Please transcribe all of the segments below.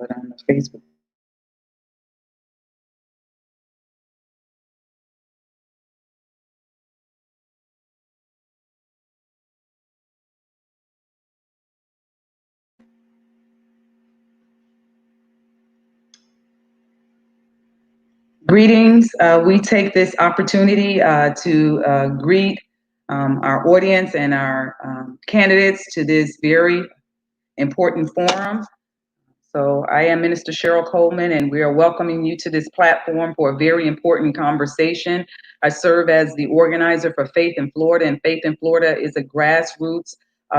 but on the Facebook. Greetings. We take this opportunity to greet our audience and our candidates to this very important forum. So I am Minister Cheryl Coleman, and we are welcoming you to this platform for a very important conversation. I serve as the organizer for Faith in Florida, and Faith in Florida is a grassroots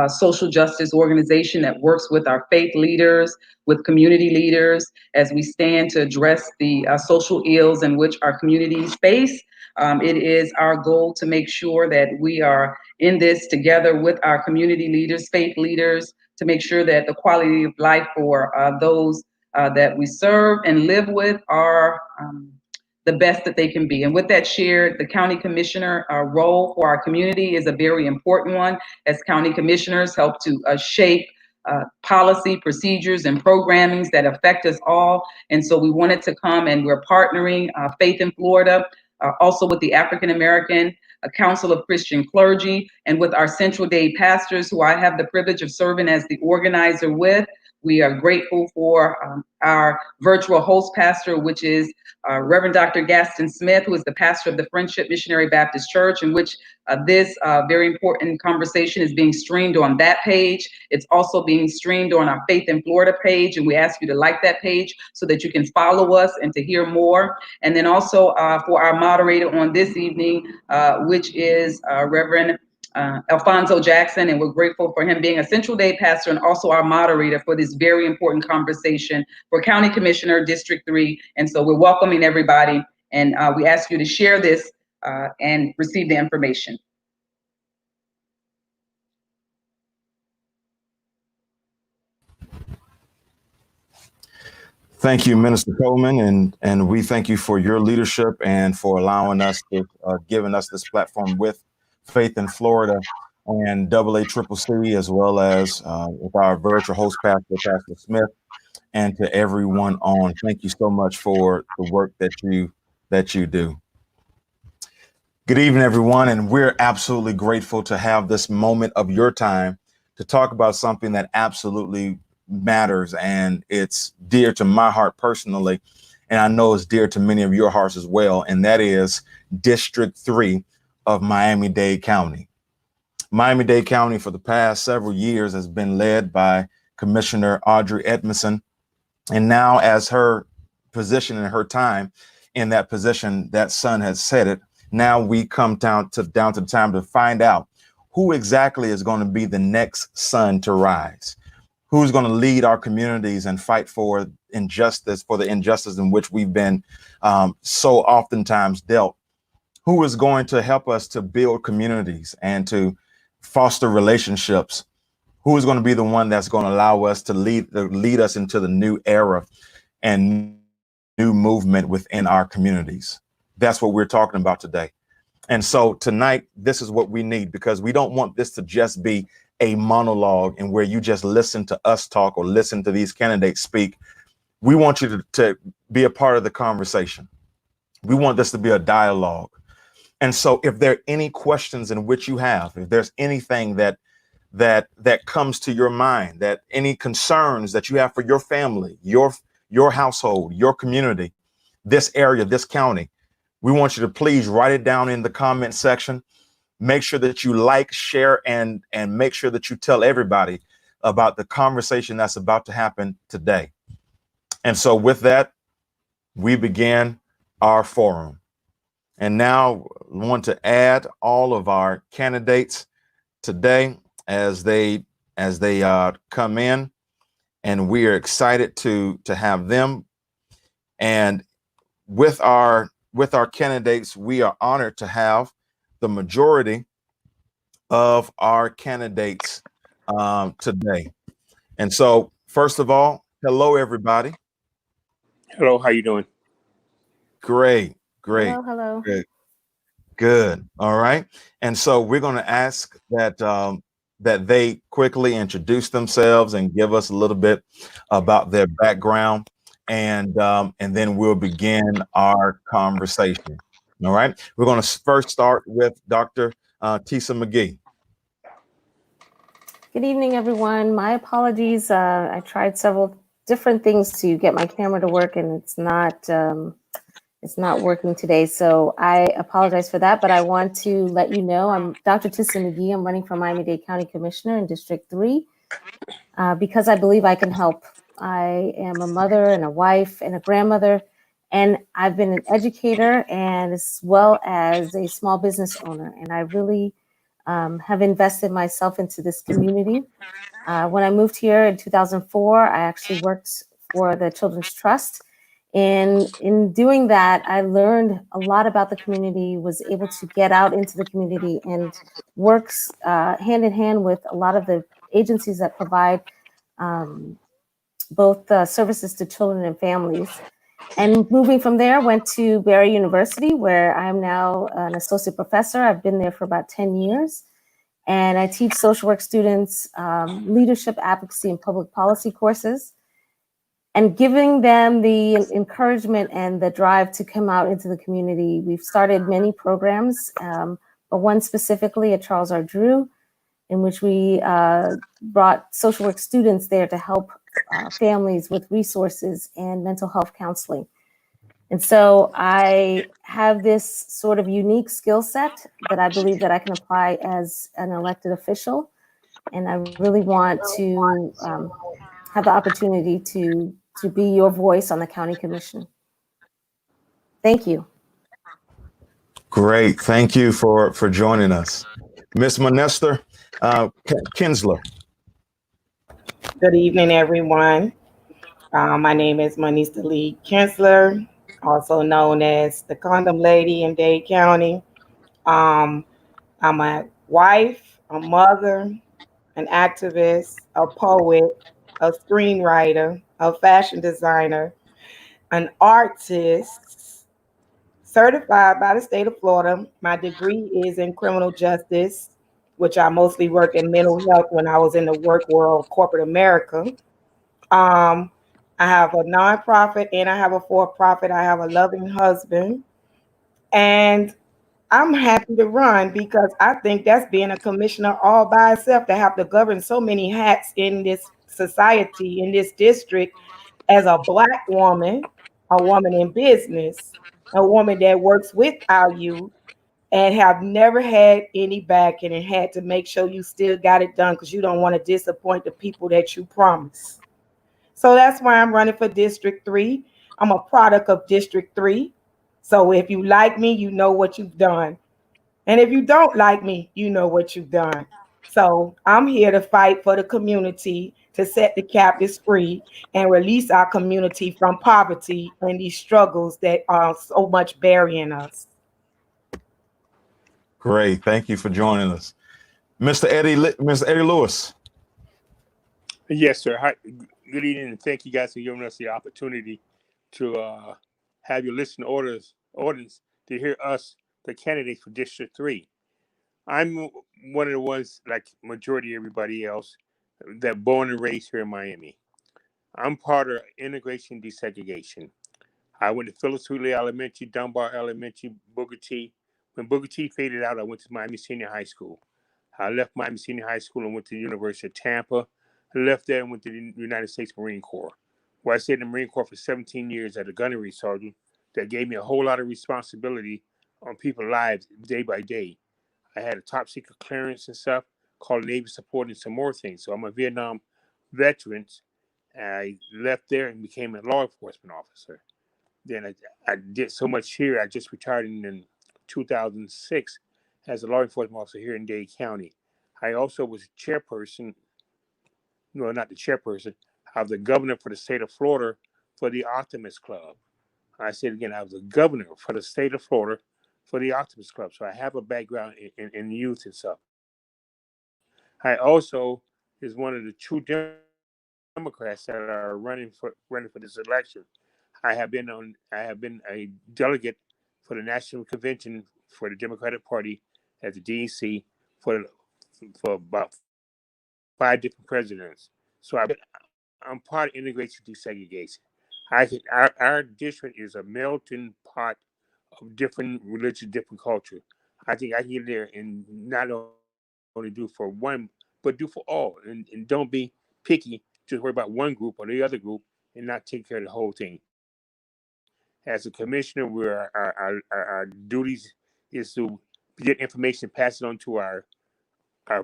social justice organization that works with our faith leaders, with community leaders, as we stand to address the social ills in which our communities face. It is our goal to make sure that we are in this together with our community leaders, faith leaders, to make sure that the quality of life for those that we serve and live with are the best that they can be. And with that shared, the county commissioner role for our community is a very important one, as county commissioners help to shape policy, procedures, and programmings that affect us all. And so we wanted to come, and we're partnering Faith in Florida, also with the African American Council of Christian Clergy, and with our Central Dade pastors, who I have the privilege of serving as the organizer with. We are grateful for our virtual host pastor, which is Reverend Dr. Gaston Smith, who is the pastor of the Friendship Missionary Baptist Church, in which this very important conversation is being streamed on that page. It's also being streamed on our Faith in Florida page, and we ask you to like that page so that you can follow us and to hear more. And then also for our moderator on this evening, which is Reverend Alfonso Jackson, and we're grateful for him being a Central Dade pastor and also our moderator for this very important conversation for County Commissioner District 3. And so we're welcoming everybody, and we ask you to share this and receive the information. Thank you, Minister Coleman, and we thank you for your leadership and for allowing us to giving us this platform with Faith in Florida and AACCC, as well as with our virtual host pastor, Pastor Smith, and to everyone on. Thank you so much for the work that you do. Good evening, everyone, and we're absolutely grateful to have this moment of your time to talk about something that absolutely matters, and it's dear to my heart personally, and I know it's dear to many of your hearts as well, and that is District 3 of Miami-Dade County. Miami-Dade County for the past several years has been led by Commissioner Audrey Edmondson, and now as her position and her time in that position, that sun has set it. Now we come down to the time to find out who exactly is going to be the next sun to rise. Who's going to lead our communities and fight for injustice, for the injustice in which we've been so oftentimes dealt? Who is going to help us to build communities and to foster relationships? Who is going to be the one that's going to allow us to lead us into the new era and new movement within our communities? That's what we're talking about today. And so tonight, this is what we need, because we don't want this to just be a monologue and where you just listen to us talk or listen to these candidates speak. We want you to be a part of the conversation. We want this to be a dialogue. And so if there are any questions in which you have, if there's anything that comes to your mind, that any concerns that you have for your family, your household, your community, this area, this county, we want you to please write it down in the comment section. Make sure that you like, share, and make sure that you tell everybody about the conversation that's about to happen today. And so with that, we begin our forum. And now I want to add all of our candidates today as they come in, and we are excited to have them. And with our candidates, we are honored to have the majority of our candidates today. And so, first of all, hello, everybody. Hello, how you doing? Great. Hello. Good. All right. And so we're going to ask that that they quickly introduce themselves and give us a little bit about their background, and then we'll begin our conversation. All right. We're going to first start with Dr. Tisa McGee. Good evening, everyone. My apologies. I tried several different things to get my camera to work, and it's not working today. So I apologize for that. But I want to let you know I'm Dr. Tisa McGee. I'm running for Miami-Dade County Commissioner in District 3 because I believe I can help. I am a mother and a wife and a grandmother, and I've been an educator and as well as a small business owner. And I really have invested myself into this community. When I moved here in 2004, I actually worked for the Children's Trust. And in doing that, I learned a lot about the community, was able to get out into the community and works hand in hand with a lot of the agencies that provide both services to children and families. And moving from there, went to Barry University, where I'm now an associate professor. I've been there for about 10 years. And I teach social work students leadership, advocacy, and public policy courses, and giving them the encouragement and the drive to come out into the community. We've started many programs, but one specifically at Charles R. Drew, in which we brought social work students there to help families with resources and mental health counseling. And so I have this sort of unique skill set that I believe that I can apply as an elected official. And I really want to have the opportunity to be your voice on the county commission. Thank you. Great. Thank you for joining us. Ms. Manester Kinsler. Good evening, everyone. My name is Lee Kinsler, also known as the Condom Lady in Dade County. I'm a wife, a mother, an activist, a poet, a screenwriter, a fashion designer, an artist, certified by the state of Florida. My degree is in criminal justice, which I mostly work in mental health when I was in the work world, corporate America. I have a nonprofit and I have a for-profit. I have a loving husband, and I'm happy to run because I think that's being a commissioner all by itself, to have to govern so many hats in this society, in this district, as a Black woman, a woman in business, a woman that works with our youth, and have never had any backing and had to make sure you still got it done because you don't want to disappoint the people that you promise. So that's why I'm running for District 3. I'm a product of District 3. So if you like me, you know what you've done. And if you don't like me, you know what you've done. So I'm here to fight for the community, to set the captives free and release our community from poverty and these struggles that are so much burying us. Great. Thank you for joining us. Mr. Eddie Lewis. Yes, sir. Hi. Good evening, and thank you guys for giving us the opportunity to have your listening audience to hear us, the candidates for District 3. I'm one of the ones, like majority of everybody else, that born and raised here in Miami. I'm part of integration desegregation. I went to Phyllis Wheatley Elementary, Dunbar Elementary, Booker T. When Booker T faded out, I went to Miami Senior High School. I left Miami Senior High School and went to the University of Tampa. I left there and went to the United States Marine Corps, where I stayed in the Marine Corps for 17 years as a gunnery sergeant. That gave me a whole lot of responsibility on people's lives day by day. I had a top secret clearance and stuff, called Navy support and some more things. So I'm a Vietnam veteran. I left there and became a law enforcement officer. Then I did so much here. I just retired in 2006 as a law enforcement officer here in Dade County. I also was chairperson, no, not the chairperson, I was the governor for the state of Florida for the Optimist Club. I said again, I was the governor for the state of Florida for the Optimist Club. So I have a background in youth and stuff. I also is one of the two Democrats that are running for this election. I have been a delegate for the National Convention for the Democratic Party at the DNC for about 5 different presidents. So I'm part of integration desegregation. Our district is a melting pot of different religions, different culture. I think I can get there and not only do for one, but do for all. And don't be picky, just worry about one group or the other group and not take care of the whole thing. As a commissioner, our duties is to get information, pass it on to our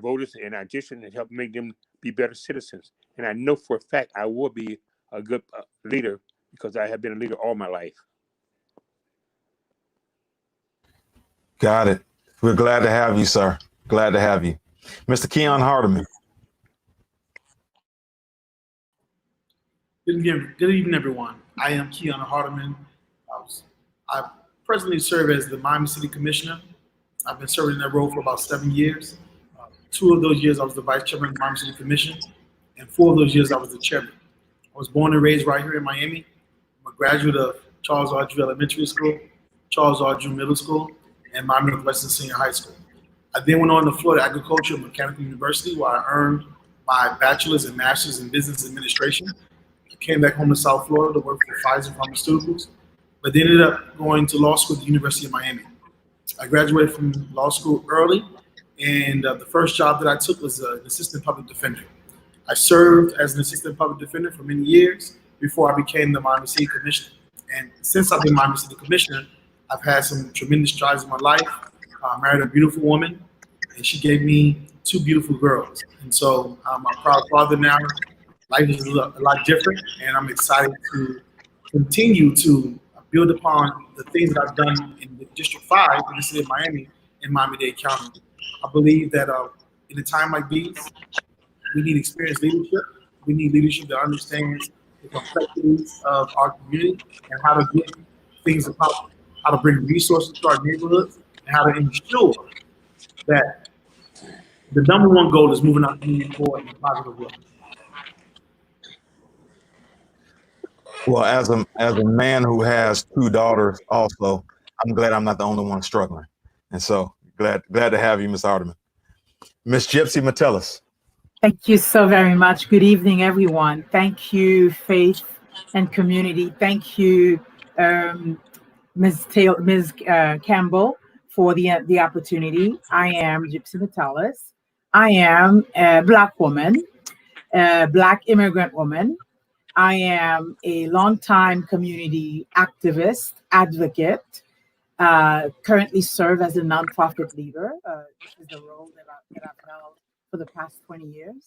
voters in our district and help make them be better citizens. And I know for a fact I will be a good leader because I have been a leader all my life. Got it. We're glad to have you, sir. Glad to have you. Mr. Keon Hardeman. Good evening, everyone. I am Keon Hardeman. I presently serve as the Miami City Commissioner. I've been serving in that role for about 7 years. 2 of those years I was the Vice Chairman of the Miami City Commission, and 4 of those years I was the Chairman. I was born and raised right here in Miami. I'm a graduate of Charles R. Drew Elementary School, Charles R. Drew Middle School, and Miami Northwestern Senior High School. I then went on to Florida Agricultural and Mechanical University, where I earned my bachelor's and master's in business administration. I came back home to South Florida to work for Pfizer Pharmaceuticals, but then ended up going to law school at the University of Miami. I graduated from law school early, and the first job that I took was an assistant public defender. I served as an assistant public defender for many years before I became the Miami City Commissioner. And since I've been Miami City Commissioner, I've had some tremendous strides in my life. I married a beautiful woman, and she gave me 2 beautiful girls. And so I'm a proud father now. Life is a lot different, and I'm excited to continue to build upon the things that I've done in the District 5 in the city of Miami and Miami-Dade County. I believe that in a time like these, we need experienced leadership. We need leadership that understands the complexities of our community and how to get things accomplished, how to bring resources to our neighborhoods, and how to ensure that the #1 goal is moving our community forward in a positive way. Well, as a man who has 2 daughters also, I'm glad I'm not the only one struggling. And so glad to have you, Ms. Hardeman. Ms. Gypsy Metellus. Thank you so very much. Good evening, everyone. Thank you, Faith and community. Thank you, Ms. Campbell, for the opportunity. I am Gypsy Metellus. I am a Black woman, a Black immigrant woman. I am a longtime community activist, advocate, currently serve as a nonprofit leader. This is the role that I've held for the past 20 years.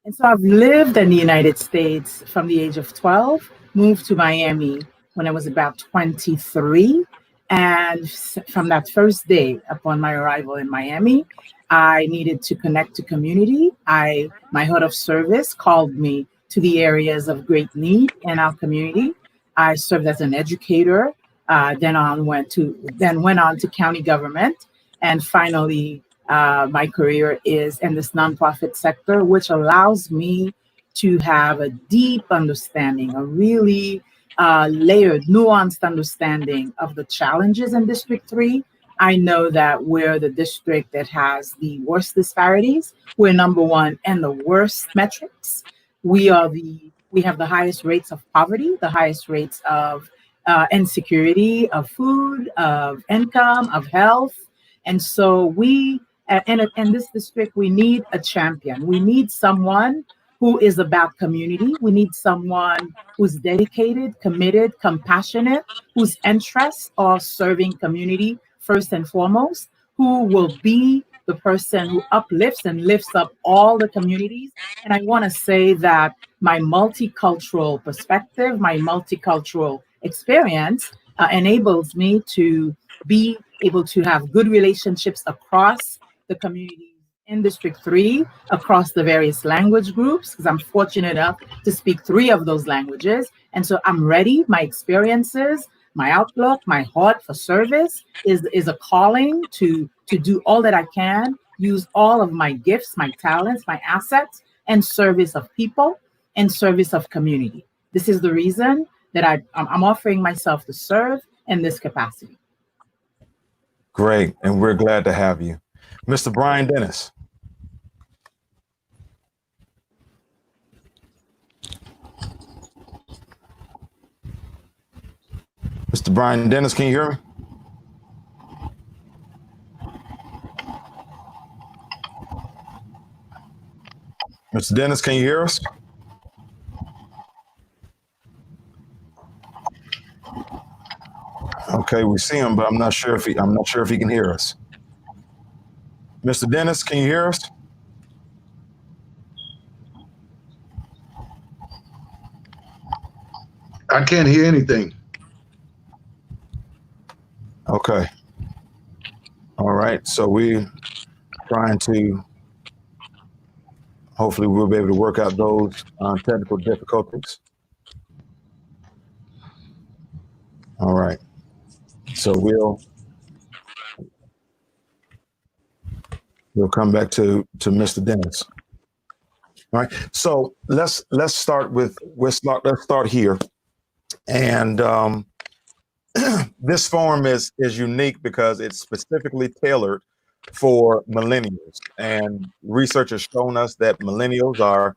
And so I've lived in the United States from the age of 12, moved to Miami when I was about 23. And from that first day upon my arrival in Miami, I needed to connect to community. My head of service called me to the areas of great need in our community. I served as an educator, then went on to county government, and finally my career is in this nonprofit sector, which allows me to have a deep understanding, a really layered, nuanced understanding of the challenges in District 3. I know that we're the district that has the worst disparities. We're #1 in the worst metrics. We have the highest rates of poverty, the highest rates of insecurity, of food, of income, of health. And so in this district, we need a champion. We need someone who is about community. We need someone who's dedicated, committed, compassionate, whose interests are serving community first and foremost, who will be the person who uplifts and lifts up all the communities. And I want to say that my multicultural perspective, my multicultural experience enables me to be able to have good relationships across the communities in District 3, across the various language groups, because I'm fortunate enough to speak 3 of those languages. And so I'm ready. My experiences, my outlook, my heart for service is a calling to do all that I can, use all of my gifts, my talents, my assets, in service of people, in service of community. This is the reason that I'm offering myself to serve in this capacity. Great, and we're glad to have you. Mr. Brian Dennis. Mr. Brian Dennis, can you hear me? Mr. Dennis, can you hear us? Okay, we see him, but I'm not sure if he can hear us. Mr. Dennis, can you hear us? I can't hear anything. Okay. All right. So we're trying to, hopefully we'll be able to work out those technical difficulties. All right. So we'll come back to Mr. Dennis. All right. So let's start here. And this forum is unique because it's specifically tailored for millennials, and research has shown us that millennials are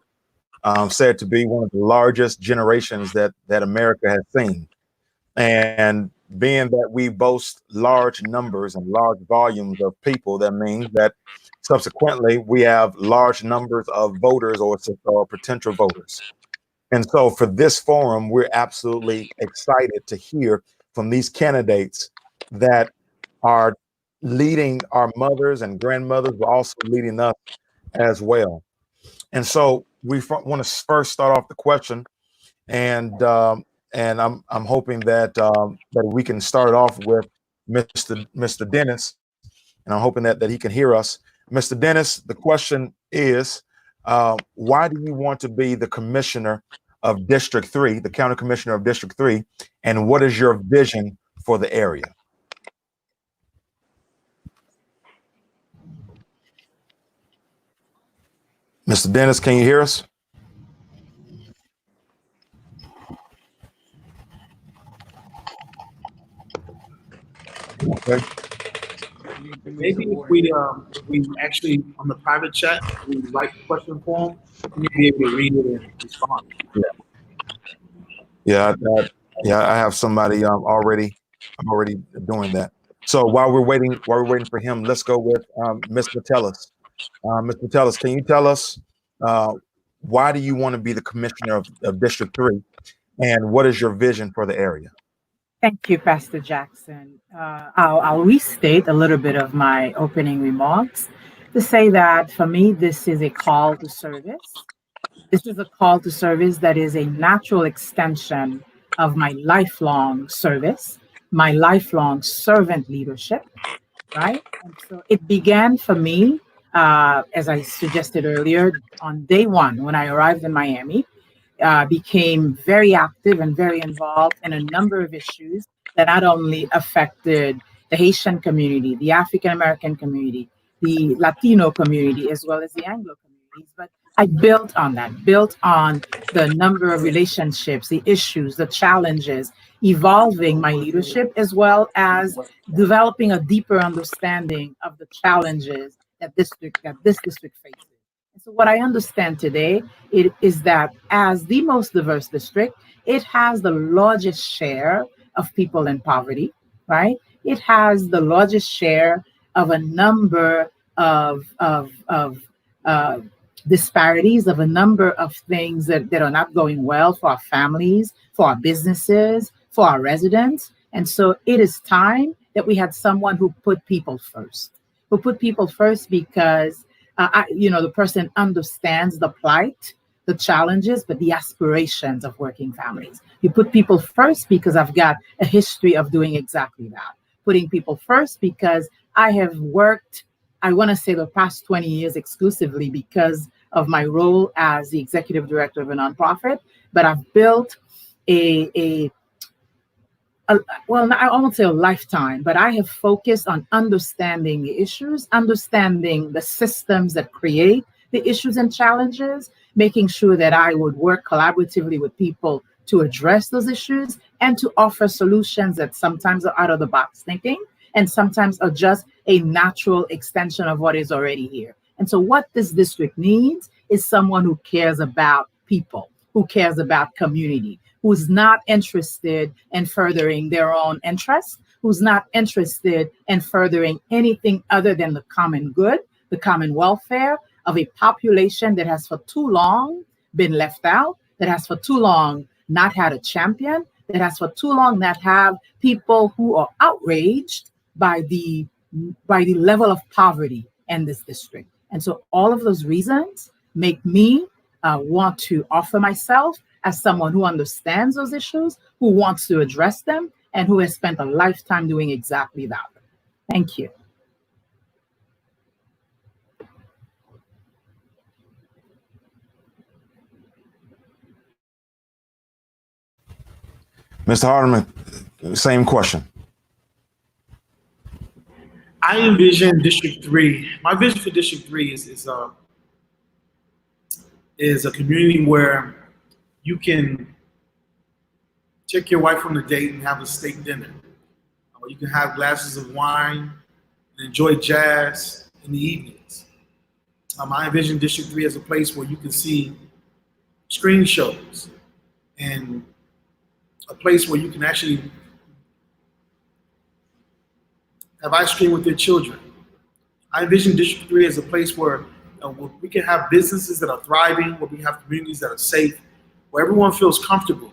said to be one of the largest generations that America has seen. And being that we boast large numbers and large volumes of people, that means that subsequently we have large numbers of voters or potential voters. And so for this forum, we're absolutely excited to hear from these candidates that are leading our mothers and grandmothers, but also leading us as well. And so we want to first start off the question, and I'm hoping that we can start it off with Mr. Dennis, and I'm hoping that he can hear us. Mr. Dennis, the question is, why do you want to be the commissioner of District 3, the county commissioner of District 3, and what is your vision for the area? Mr. Dennis, can you hear us? Okay. Maybe if we actually on the private chat, we write the question form, we'll be able to read it and respond. Yeah, I have somebody already doing that. So while we're waiting for him, let's go with Mr. Tellis. Mr. Tellis, can you tell us why do you want to be the commissioner of District 3, and what is your vision for the area? Thank you, Pastor Jackson. I'll restate a little bit of my opening remarks to say that for me, this is a call to service. This is a call to service that is a natural extension of my lifelong service, my lifelong servant leadership, right? And so it began for me, as I suggested earlier, on day one when I arrived in Miami. Became very active and very involved in a number of issues that not only affected the Haitian community, the African American community, the Latino community, as well as the Anglo communities, but I built on the number of relationships, the issues, the challenges, evolving my leadership, as well as developing a deeper understanding of the challenges that this district faces. So what I understand today is that as the most diverse district, it has the largest share of people in poverty, right? It has the largest share of a number of disparities, of a number of things that are not going well for our families, for our businesses, for our residents. And so it is time that we had someone who put people first, because the person understands the plight, the challenges, but the aspirations of working families. You put people first because I've got a history of doing exactly that. Putting people first because I have worked, I want to say the past 20 years exclusively because of my role as the executive director of a nonprofit, but I've built well, I won't say a lifetime, but I have focused on understanding the issues, understanding the systems that create the issues and challenges, making sure that I would work collaboratively with people to address those issues and to offer solutions that sometimes are out of the box thinking and sometimes are just a natural extension of what is already here. And so what this district needs is someone who cares about people, who cares about community, who's not interested in furthering their own interests, who's not interested in furthering anything other than the common good, the common welfare of a population that has for too long been left out, that has for too long not had a champion, that has for too long not have people who are outraged by the level of poverty in this district. And so all of those reasons make me want to offer myself as someone who understands those issues, who wants to address them, and who has spent a lifetime doing exactly that. Thank you. Mr. Hardeman, same question. I envision District 3. My vision for District 3 is a community where you can take your wife on a date and have a steak dinner. Or you can have glasses of wine and enjoy jazz in the evenings. I envision District 3 as a place where you can see screen shows and a place where you can actually have ice cream with their children. I envision District 3 as a place where we can have businesses that are thriving, where we have communities that are safe, where everyone feels comfortable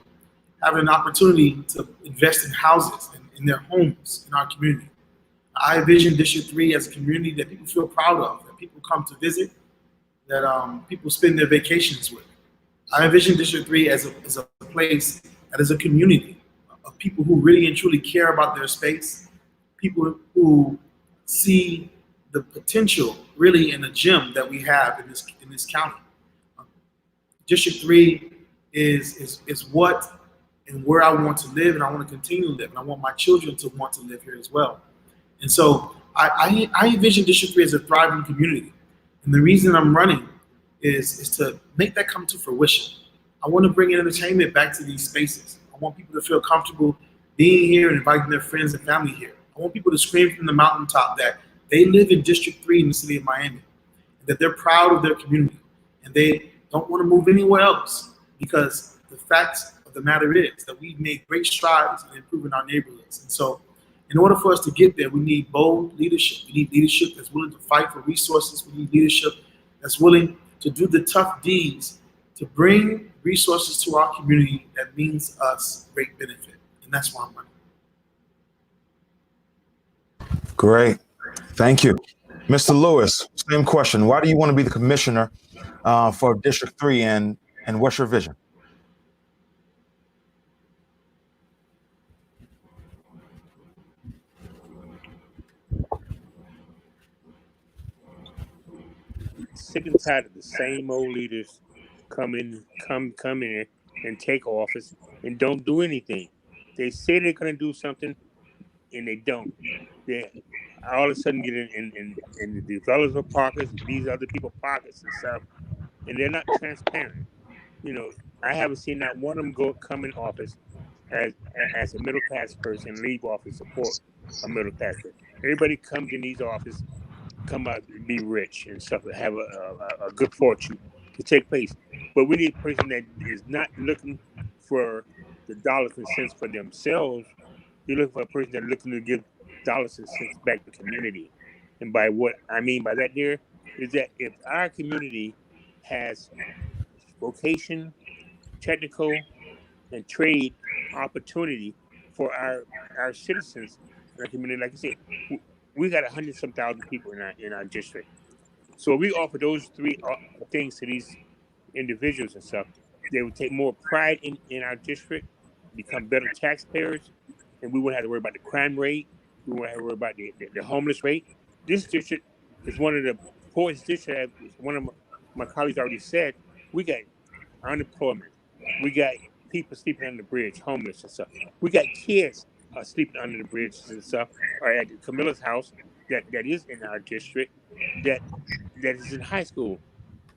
having an opportunity to invest in houses and in their homes in our community. I envision District 3 as a community that people feel proud of, that people come to visit, that people spend their vacations with. I envision District 3 as a place that is a community of people who really and truly care about their space, people who see the potential really in the gem that we have in this county. District 3 is what and where I want to live, and I want to continue to live, and I want my children to want to live here as well. And so I envision District 3 as a thriving community. And the reason I'm running is to make that come to fruition. I want to bring entertainment back to these spaces. I want people to feel comfortable being here and inviting their friends and family here. I want people to scream from the mountaintop that they live in District 3 in the city of Miami, and that they're proud of their community, and they don't want to move anywhere else, because the fact of the matter is that we've made great strides in improving our neighborhoods. And so in order for us to get there, we need bold leadership. We need leadership that's willing to fight for resources. We need leadership that's willing to do the tough deeds to bring resources to our community that means us great benefit. And that's why I'm running. Great. Thank you. Mr. Lewis, same question. Why do you want to be the commissioner for District 3, and what's your vision? Sick and tired of the same old leaders come in and take office and don't do anything. They say they're going to do something and they don't. They all of a sudden get in the developer pockets, these other people's pockets and stuff, and they're not transparent. You know, I haven't seen not one of them come in office as a middle class person and leave office support a middle class person. Everybody comes in these offices, come out and be rich and stuff, and have a good fortune to take place. But we need a person that is not looking for the dollars and cents for themselves. You're looking for a person that's looking to give dollars and cents back to the community. And by what I mean by that there is that if our community has vocation, technical, and trade opportunity for our citizens in our community, like I said, we got 100-some thousand people in our district. So we offer those three things to these individuals and stuff. They would take more pride in our district, become better taxpayers, and we wouldn't have to worry about the crime rate. We wouldn't have to worry about the homeless rate. This district is one of the poorest districts. One of my colleagues already said, we got unemployment. We got people sleeping under the bridge, homeless and stuff. We got kids sleeping under the bridges and stuff, or at Camilla's house that is in our district that is in high school,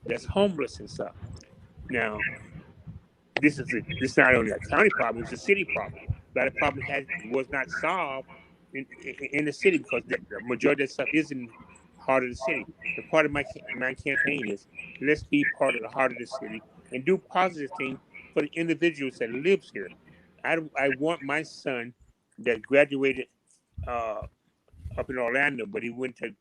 that's homeless and stuff. Now, this is not only a county problem; it's a city problem. But the problem was not solved in the city because the majority of that stuff is in the heart of the city. The part of my campaign is let's be part of the heart of the city and do positive things for the individuals that lives here. I want my son that graduated up in Orlando, but he went in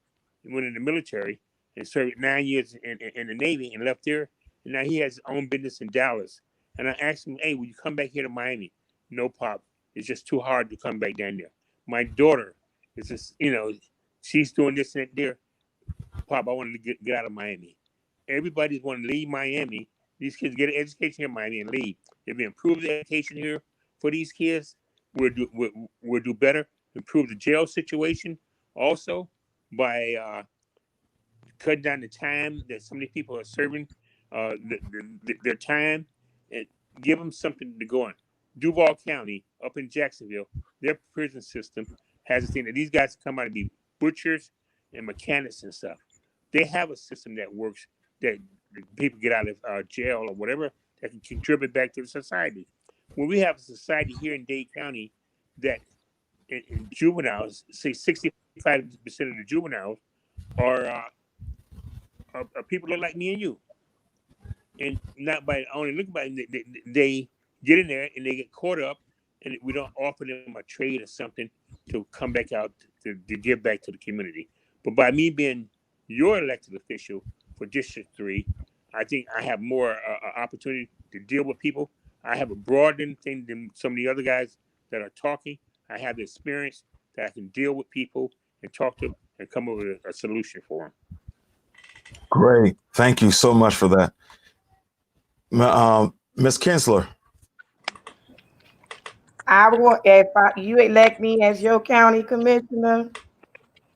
the military and served 9 years in the Navy and left there. And now he has his own business in Dallas. And I asked him, hey, will you come back here to Miami? No, Pop. It's just too hard to come back down there. My daughter is just, she's doing this and that there. Pop, I want to get out of Miami. Everybody's want to leave Miami. These kids get an education here in Miami and leave. If we improve the education here for these kids, we'll do better. Improve the jail situation also by cutting down the time that so many people are serving their time, and give them something to go on. Duval County up in Jacksonville, their prison system has a thing that these guys come out to be butchers and mechanics and stuff. They have a system that works, that people get out of jail or whatever, that can contribute back to the society. When we have a society here in Dade County that in juveniles, say 65% of the juveniles are people that like me and you, and not by only looking by they get in there and they get caught up, and we don't offer them a trade or something to come back out to give back to the community. But by me being your elected official for District 3, I think I have more opportunity to deal with people. I have a broader thing than some of the other guys that are talking. I have the experience that I can deal with people and talk to them and come up with a solution for them. Great. Thank you so much for that. Ms. Kinsler. If you elect me as your county commissioner,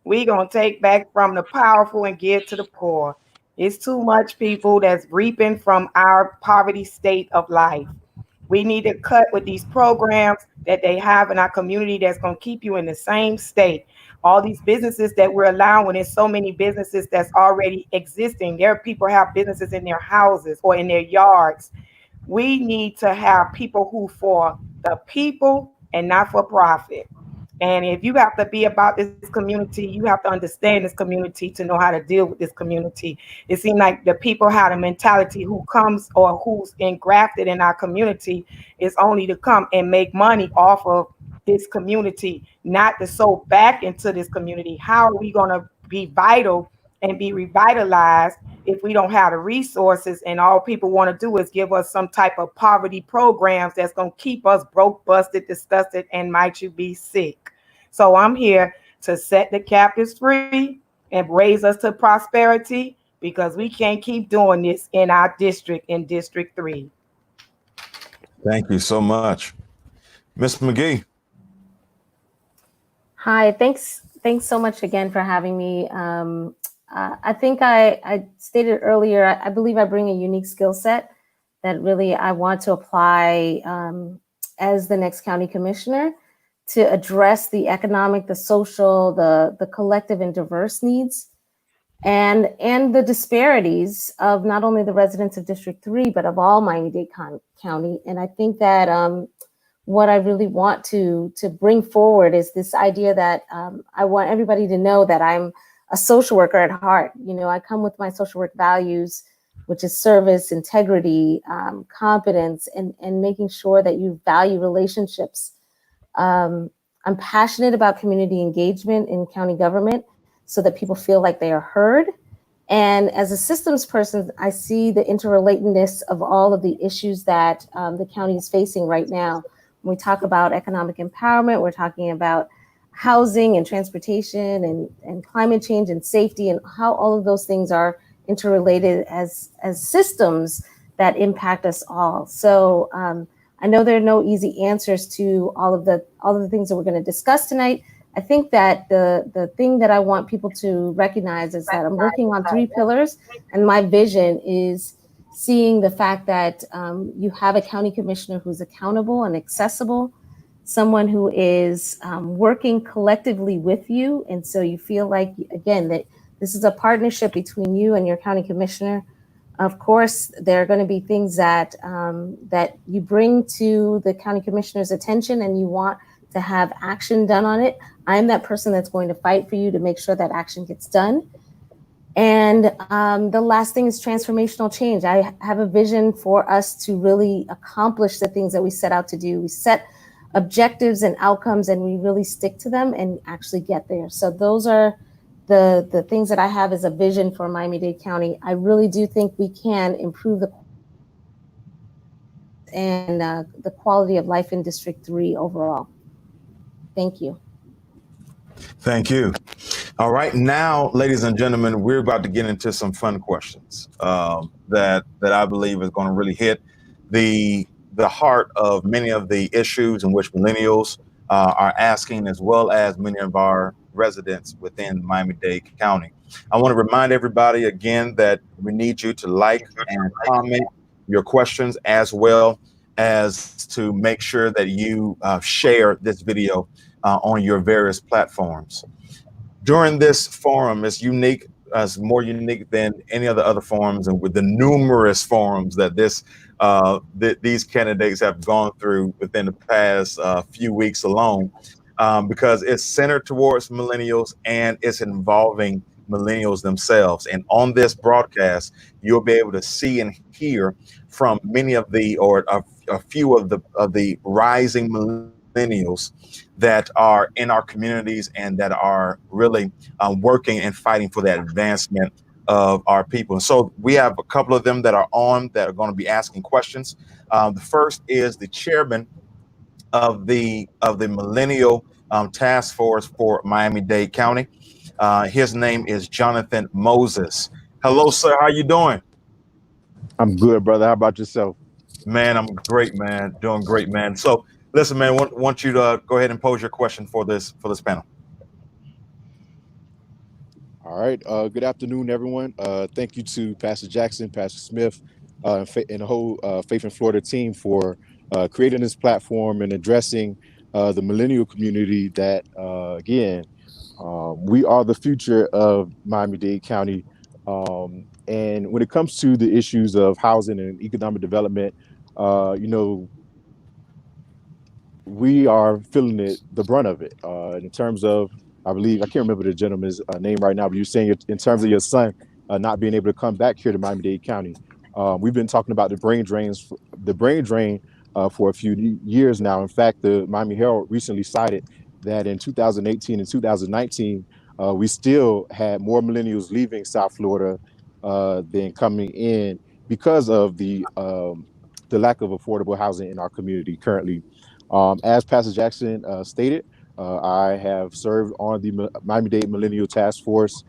we gonna take back from the powerful and give to the poor. It's too much people that's reaping from our poverty state of life. We need to cut with these programs that they have in our community that's going to keep you in the same state. All these businesses that we're allowing, there's so many businesses that's already existing. There are people who have businesses in their houses or in their yards. We need to have people who for the people and not for profit. And if you have to be about this community, you have to understand this community to know how to deal with this community. It seems like the people have a mentality who comes or who's engrafted in our community is only to come and make money off of this community, not to sow back into this community. How are we going to be vital and be revitalized if we don't have the resources and all people want to do is give us some type of poverty programs that's going to keep us broke, busted, disgusted, and might you be sick? So I'm here to set the captives free and raise us to prosperity, because we can't keep doing this in our district, in District 3. Thank you so much. Ms. McGee. Hi, thanks so much again for having me. I think I stated earlier, I believe I bring a unique skill set that really I want to apply as the next county commissioner to address the economic, the social, the collective and diverse needs, and the disparities of not only the residents of District 3, but of all Miami-Dade County. And I think that what I really want to bring forward is this idea that I want everybody to know that I'm a social worker at heart. You know, I come with my social work values, which is service, integrity, competence, and making sure that you value relationships. I'm passionate about community engagement in county government so that people feel like they are heard. And as a systems person, I see the interrelatedness of all of the issues that the county is facing right now. When we talk about economic empowerment, we're talking about housing and transportation and climate change and safety, and how all of those things are interrelated as systems that impact us all. So I know there are no easy answers to all of the things that we're going to discuss tonight. I think that the thing that I want people to recognize is that I'm working on 3 pillars, and my vision is seeing the fact that you have a county commissioner who's accountable and accessible, someone who is working collectively with you. And so you feel like, again, that this is a partnership between you and your county commissioner. Of course, there are going to be things that that you bring to the county commissioner's attention and you want to have action done on it. I'm that person that's going to fight for you to make sure that action gets done. And the last thing is transformational change. I have a vision for us to really accomplish the things that we set out to do. We set objectives and outcomes, and we really stick to them and actually get there. So those are the things that I have as a vision for Miami-Dade County. I really do think we can improve the quality of life in District 3 overall. Thank you. Thank you. All right, now, ladies and gentlemen, we're about to get into some fun questions that I believe is going to really hit the heart of many of the issues in which millennials are asking, as well as many of our residents within Miami-Dade County. I want to remind everybody again that we need you to like and comment your questions, as well as to make sure that you share this video on your various platforms. During this forum, it's unique, it's more unique than any other forums, and with the numerous forums that these candidates have gone through within the past few weeks alone, because it's centered towards millennials and it's involving millennials themselves. And on this broadcast, you'll be able to see and hear from many of a few of the rising millennials that are in our communities and that are really working and fighting for that advancement of our people. So we have a couple of them that are going to be asking questions. The first is the chairman of the Millennial Task Force for Miami-Dade County. His name is Jonathan Moses. Hello, sir. How you doing? I'm good, brother. How about yourself? Man, I'm great, man. Doing great, man. So listen, man, want you to go ahead and pose your question for this panel. All right. Good afternoon, everyone. Thank you to Pastor Jackson, Pastor Smith, and the whole Faith in Florida team for creating this platform and addressing the millennial community that, again, we are the future of Miami-Dade County. And when it comes to the issues of housing and economic development, we are feeling the brunt of it in terms of, I believe, I can't remember the gentleman's name right now, but you're saying in terms of your son not being able to come back here to Miami-Dade County. We've been talking about the brain drain for a few years now. In fact, the Miami Herald recently cited that in 2018 and 2019, we still had more millennials leaving South Florida than coming in because of the lack of affordable housing in our community currently. As Pastor Jackson stated, I have served on the Miami-Dade Millennial Task Force,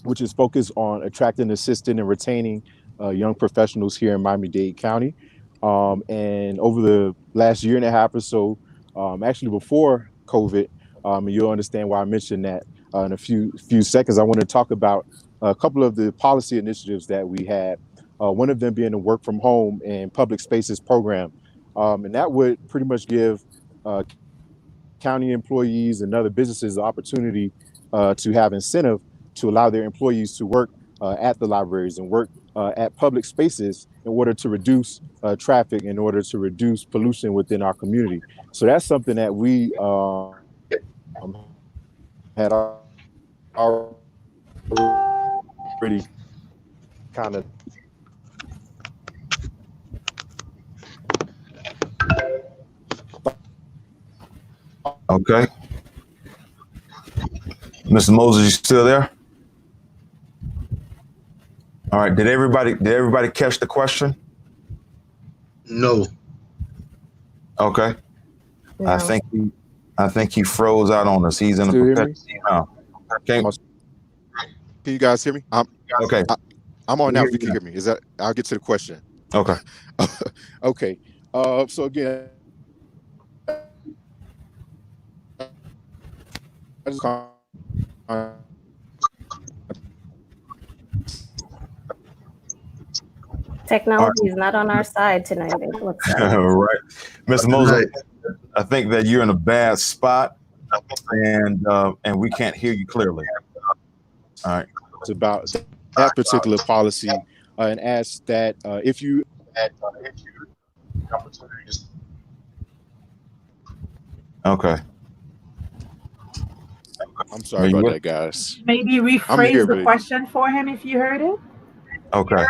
which is focused on attracting, assisting, and retaining young professionals here in Miami-Dade County. And over the last year and a half or so, actually before COVID, and you'll understand why I mentioned that in a few seconds, I want to talk about a couple of the policy initiatives that we had. One of them being the work from home and public spaces program. And that would pretty much give county employees and other businesses the opportunity to have incentive to allow their employees to work at the libraries and work at public spaces in order to reduce traffic, in order to reduce pollution within our community. So that's something that we had already kind of Okay. Mr. Moses, you still there? All right. Did everybody catch the question? No. Okay. No. I think he froze out on us. He's in Still hear a me? Okay. Can you guys hear me? Okay. I'm on now. If you can hear me, I'll get to the question. Okay. Okay. So again, Technology is not on our side tonight. It looks like. Right. Mr. Moses, I think that you're in a bad spot and we can't hear you clearly. All right. It's about that particular policy and ask that if you Okay. I'm sorry about that, guys. Maybe I'm rephrase here, the but question for him if you heard it. Okay.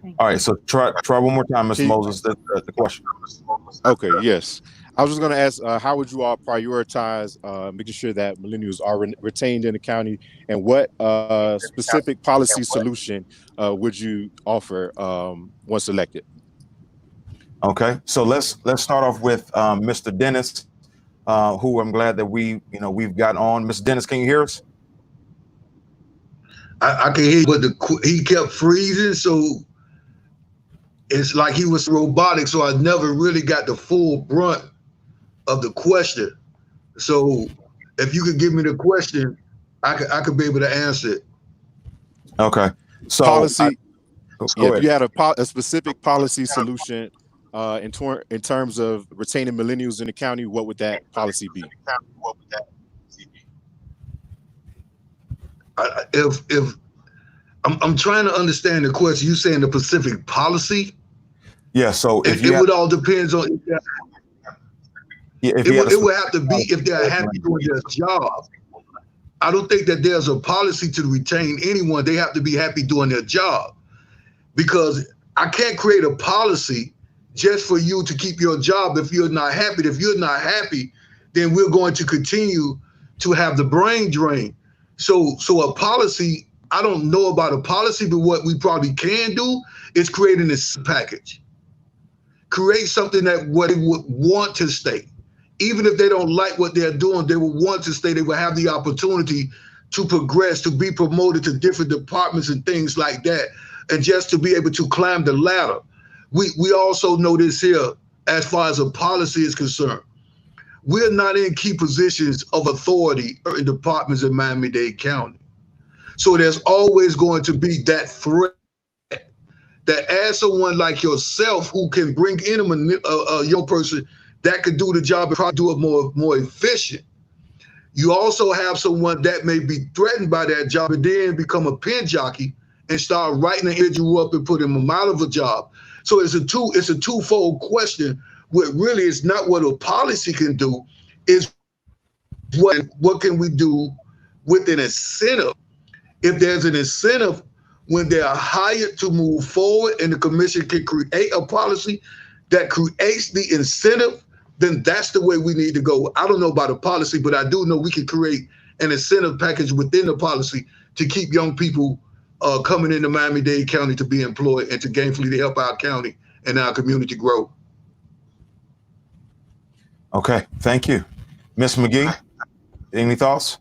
Thank All right. So try one more time, Mr. Can you- Moses. The question. okay, yes. I was just going to ask, how would you all prioritize making sure that millennials are retained in the county, and what specific policy solution would you offer once elected? Okay. So let's start off with Mr. Dennis, who I'm glad that we've got on. Mr. Dennis, can you hear us? I can hear, but he kept freezing, so it's like he was robotic. So I never really got the full brunt of the question. So if you could give me the question, I could be able to answer it. Okay. So Policy. go Yeah, if ahead. you had a specific policy solution in terms of retaining millennials in the county, what would that policy be? If I'm trying to understand the question, you saying the specific policy? Yeah. So if It would all depends on. It would have to be if they're happy doing their job. I don't think that there's a policy to retain anyone. They have to be happy doing their job, because I can't create a policy just for you to keep your job if you're not happy. If you're not happy, then we're going to continue to have the brain drain. So a policy, I don't know about a policy, but what we probably can do is creating this package. Create something that what they would want to stay. Even if they don't like what they're doing, they will want to stay. They will have the opportunity to progress, to be promoted to different departments and things like that, and just to be able to climb the ladder. We also know this here, as far as a policy is concerned. We're not in key positions of authority or in departments in Miami-Dade County. So there's always going to be that threat that as someone like yourself who can bring in a young person that could do the job and probably do it more efficient. You also have someone that may be threatened by that job and then become a pin jockey and start writing an individual up and putting them out of a job. So it's a twofold question. What really is not what a policy can do, is what can we do with an incentive? If there's an incentive when they are hired to move forward and the commission can create a policy that creates the incentive, then that's the way we need to go. I don't know about a policy, but I do know we can create an incentive package within the policy to keep young people coming into Miami-Dade County to be employed and to gainfully help our county and our community grow. Okay, thank you. Ms. McGee, any thoughts?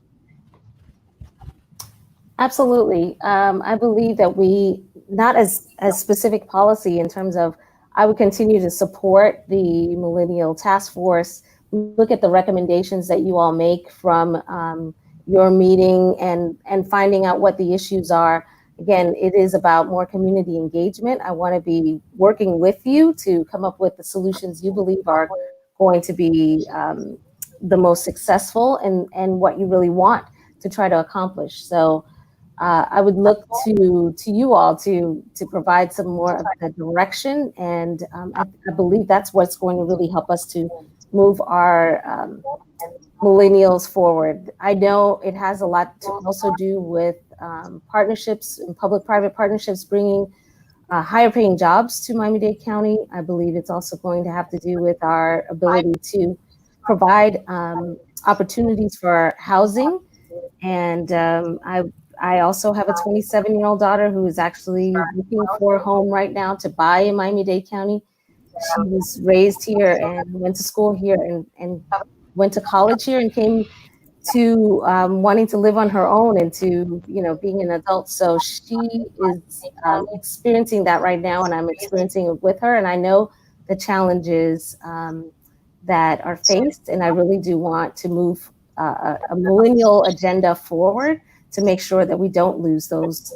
Absolutely. I believe that we, not as specific policy in terms of, I would continue to support the Millennial Task Force, look at the recommendations that you all make from your meeting and finding out what the issues are. Again, it is about more community engagement. I want to be working with you to come up with the solutions you believe are going to be the most successful and what you really want to try to accomplish. So I would look to you all to provide some more of the direction, and I believe that's what's going to really help us to move our millennials forward. I know it has a lot to also do with partnerships and public-private partnerships, bringing higher paying jobs to Miami-Dade County. I believe it's also going to have to do with our ability to provide opportunities for housing. And I also have a 27-year-old daughter who is actually looking for a home right now to buy in Miami-Dade County. She was raised here and went to school here and went to college here and came to wanting to live on her own and to, being an adult. So she is experiencing that right now, and I'm experiencing it with her. And I know the challenges that are faced, and I really do want to move a millennial agenda forward to make sure that we don't lose those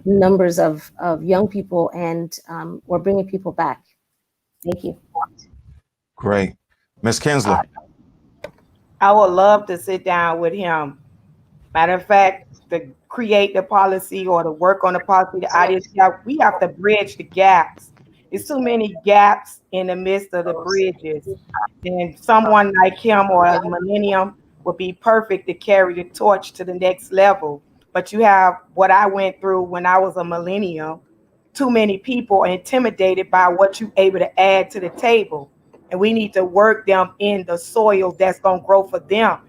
numbers of young people, and we're bringing people back. Thank you. Great. Ms. Kinsler. I would love to sit down with him. Matter of fact, to create the policy or to work on the policy, the ideas, we have to bridge the gaps. There's too many gaps in the midst of the bridges. And someone like him or a Millennium would be perfect to carry the torch to the next level. But you have what I went through when I was a millennial. Too many people are intimidated by what you're able to add to the table. And we need to work them in the soil that's going to grow for them.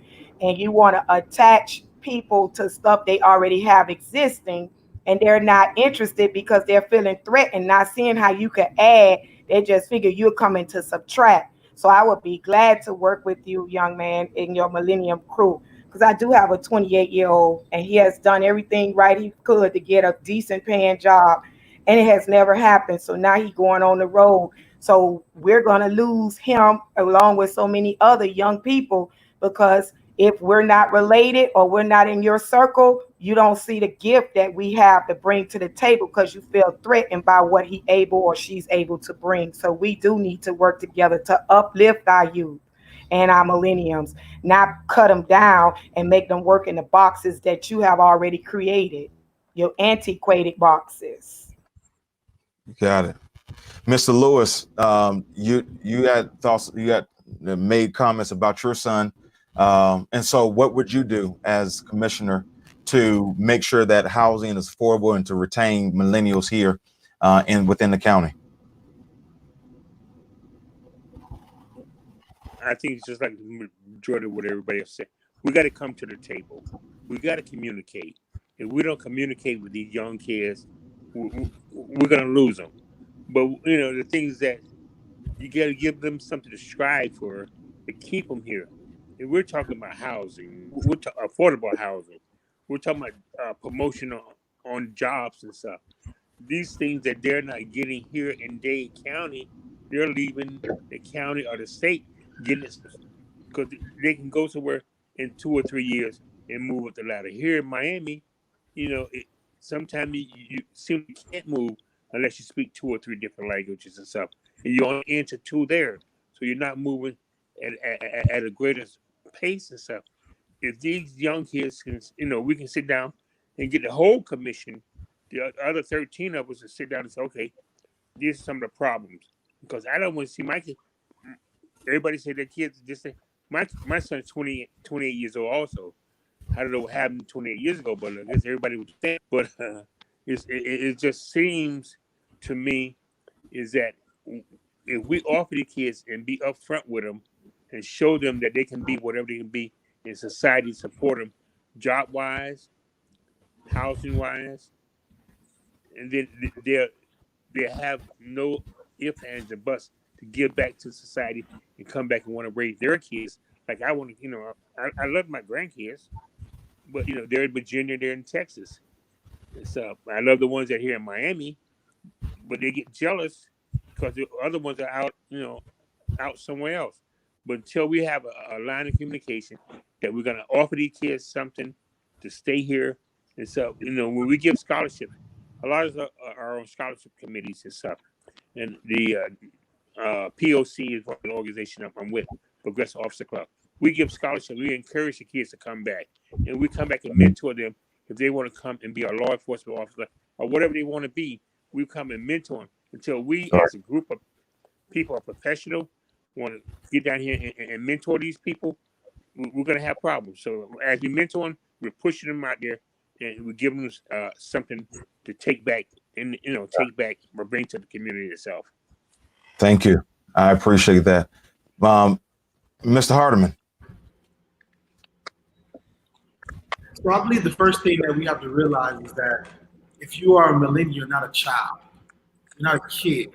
And you want to attach people to stuff they already have existing, and they're not interested because they're feeling threatened, not seeing how you can add. They just figure you're coming to subtract. So I would be glad to work with you, young man, in your Millennium crew, because I do have a 28-year-old, and he has done everything right he could to get a decent paying job, and it has never happened. So now he's going on the road. So we're going to lose him along with so many other young people, because if we're not related or we're not in your circle, you don't see the gift that we have to bring to the table because you feel threatened by what he able or she's able to bring. So we do need to work together to uplift our youth and our millenniums, not cut them down and make them work in the boxes that you have already created, your antiquated boxes. Got it. Mr. Lewis, you had thoughts, you had made comments about your son. And so what would you do as commissioner to make sure that housing is affordable and to retain millennials here within the county? I think it's just like the majority of what everybody else said. We got to come to the table. We got to communicate. If we don't communicate with these young kids, we're going to lose them. But, you know, the things that you got to give them something to strive for to keep them here. And we're talking about housing. We're affordable housing. We're talking about promotion on jobs and stuff. These things that they're not getting here in Dade County, they're leaving the county or the state, getting it because they can go somewhere in 2 or 3 years and move up the ladder. Here in Miami, you know, sometimes you simply can't move unless you speak 2 or 3 different languages and stuff. And you only enter 2 there, so you're not moving at a greater pace and stuff. If these young kids can, you know, we can sit down and get the whole commission, the other 13 of us, to sit down and say, okay, these are some of the problems. Because I don't want to see my kids. Everybody say their kids just say, my son's 28 years old also. I don't know what happened 28 years ago, but I guess everybody would think. But it just seems to me is that if we offer the kids and be upfront with them and show them that they can be whatever they can be in society, support them job-wise, housing-wise, and then they have no ifs, ands, and buts to give back to society and come back and want to raise their kids. Like I want to, you know, I love my grandkids, but, you know, they're in Virginia, they're in Texas. And so I love the ones that are here in Miami, but they get jealous because the other ones are out, you know, out somewhere else. But until we have a line of communication that we're going to offer these kids something to stay here. And so, you know, when we give scholarships, a lot of our own scholarship committees and stuff. And the POC is an organization I'm with, Progressive Officer Club. We give scholarships. We encourage the kids to come back. And we come back and mentor them if they want to come and be a law enforcement officer or whatever they want to be. We come and mentor them until we, as a group of people, are professional, want to get down here and mentor these people. We're going to have problems. So as we mentor them, we're pushing them out there, and we're giving them something to take back and, you know, take back or bring to the community itself. Thank you. I appreciate that. Mr. Hardiman. So I believe the first thing that we have to realize is that if you are a millennial, you're not a child. You're not a kid.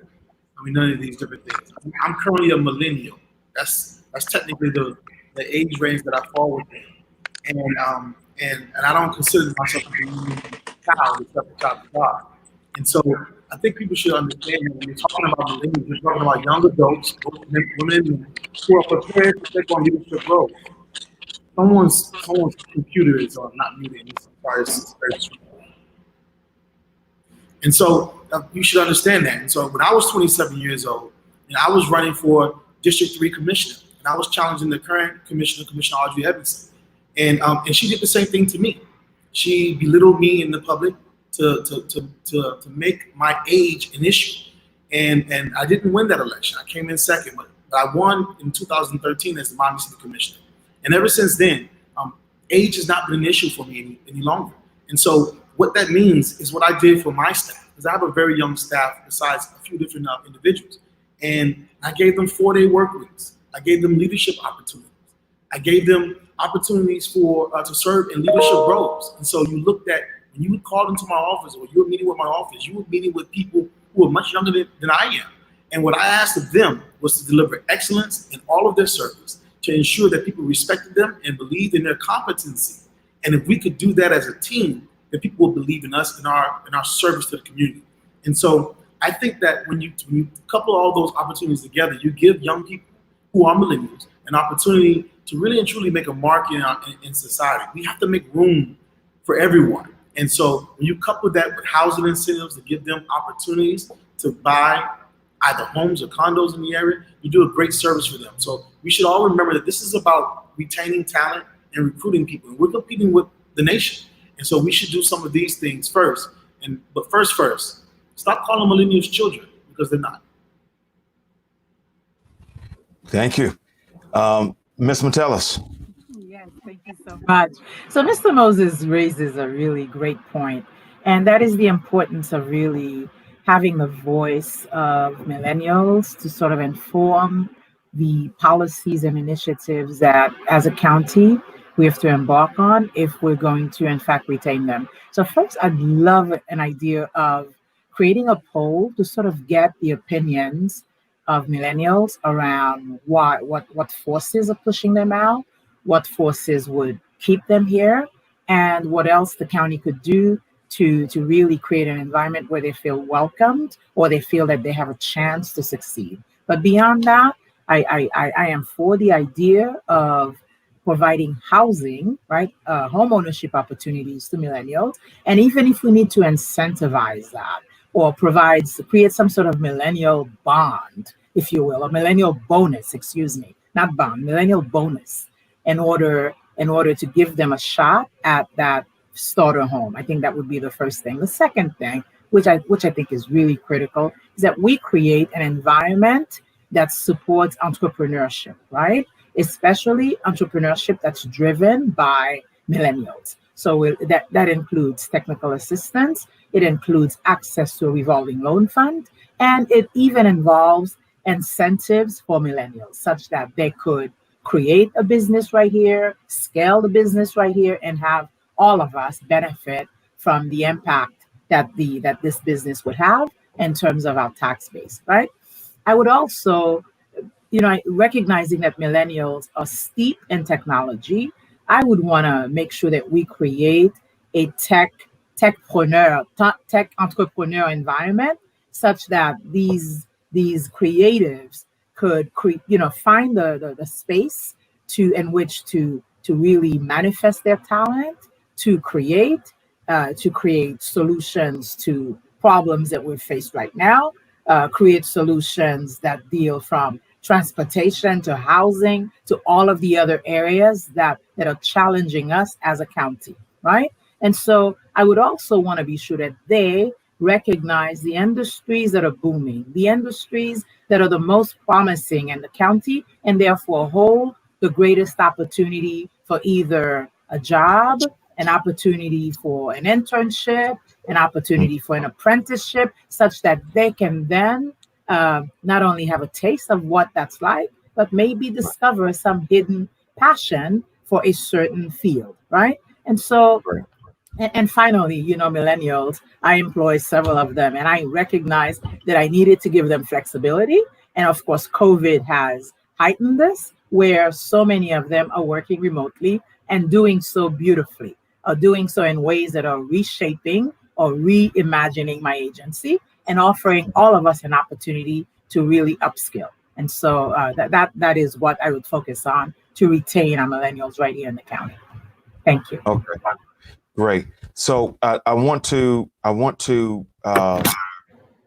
I mean, none of these different things. I'm currently a millennial. That's technically the age range that I fall within. And I don't consider myself a child, except a child of God. And so I think people should understand that when you're talking about millennials, you're talking about young adults, women who are prepared to take on leadership roles. Someone's computer is not muted. And so you should understand that. And so when I was 27 years old, and I was running for District 3 Commissioner, and I was challenging the current Commissioner Audrey Edmondson. And she did the same thing to me. She belittled me in the public to make my age an issue. And I didn't win that election. I came in second, but I won in 2013 as the Miami City Commissioner. And ever since then, age has not been an issue for me any longer. And so what that means is what I did for my staff, because I have a very young staff besides a few different individuals. And I gave them 4-day work weeks. I gave them leadership opportunities. I gave them opportunities to serve in leadership roles. And so you looked at, when you called into my office or you were meeting with my office, you were meeting with people who are much younger than I am. And what I asked of them was to deliver excellence in all of their service, to ensure that people respected them and believed in their competency. And if we could do that as a team, then people will believe in us in our service to the community. And so I think that when you couple all those opportunities together, you give young people who are millennials an opportunity to really and truly make a mark in society. We have to make room for everyone. And so when you couple that with housing incentives to give them opportunities to buy either homes or condos in the area, you do a great service for them. So we should all remember that this is about retaining talent and recruiting people. And we're competing with the nation. And so we should do some of these things first. But first, stop calling millennials children, because they're not. Thank you. Ms. Metellus. Yes, thank you so much. So Mr. Moses raises a really great point, and that is the importance of really having the voice of millennials to sort of inform the policies and initiatives that as a county we have to embark on if we're going to in fact retain them. So first, I'd love an idea of creating a poll to sort of get the opinions of millennials around what forces are pushing them out, what forces would keep them here, and what else the county could do to really create an environment where they feel welcomed or they feel that they have a chance to succeed. But beyond that, I am for the idea of providing housing, right, home ownership opportunities to millennials. And even if we need to incentivize that or create some sort of millennial bond, if you will, a millennial bonus, not bond, millennial bonus, in order to give them a shot at that starter home. I think that would be the first thing. The second thing, which I think is really critical, is that we create an environment that supports entrepreneurship, right? Especially entrepreneurship that's driven by millennials. So that includes technical assistance, it includes access to a revolving loan fund, and it even involves incentives for millennials such that they could create a business right here, scale the business right here, and have all of us benefit from the impact that this business would have in terms of our tax base, right? I would also, recognizing that millennials are steep in technology, I would want to make sure that we create a tech entrepreneur environment such that these creatives could find the space in which to really manifest their talent, to create solutions to problems that we're faced right now, create solutions that deal from transportation to housing to all of the other areas that are challenging us as a county, right? And so I would also want to be sure that they recognize the industries that are booming, the industries that are the most promising in the county, and therefore hold the greatest opportunity for either a job, an opportunity for an internship, an opportunity for an apprenticeship, such that they can then not only have a taste of what that's like, but maybe discover some hidden passion for a certain field, right? And so, and finally, millennials, I employ several of them, and I recognize that I needed to give them flexibility. And of course, COVID has heightened this, where so many of them are working remotely and doing so beautifully, or doing so in ways that are reshaping or reimagining my agency and offering all of us an opportunity to really upskill. And so that is what I would focus on to retain our millennials right here in the county. Thank you. Okay, great. So I want to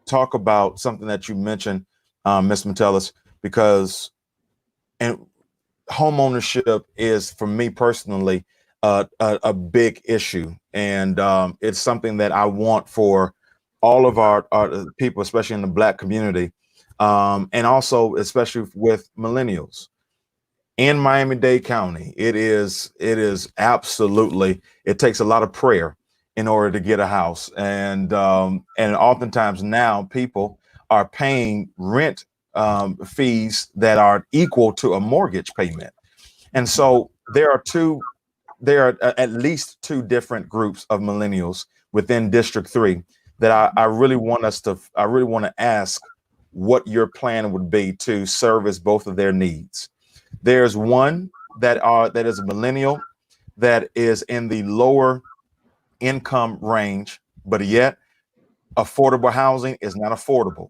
talk about something that you mentioned, Ms. Metellus, because home ownership is, for me personally, a big issue, and it's something that I want for all of our people, especially in the Black community, and also especially with millennials. in Miami-Dade County, it is absolutely, it takes a lot of prayer in order to get a house. And oftentimes now people are paying rent fees that are equal to a mortgage payment. And so there are at least two different groups of millennials within District 3 that I really want to ask what your plan would be to service both of their needs. There's one that is a millennial that is in the lower income range, but yet affordable housing is not affordable.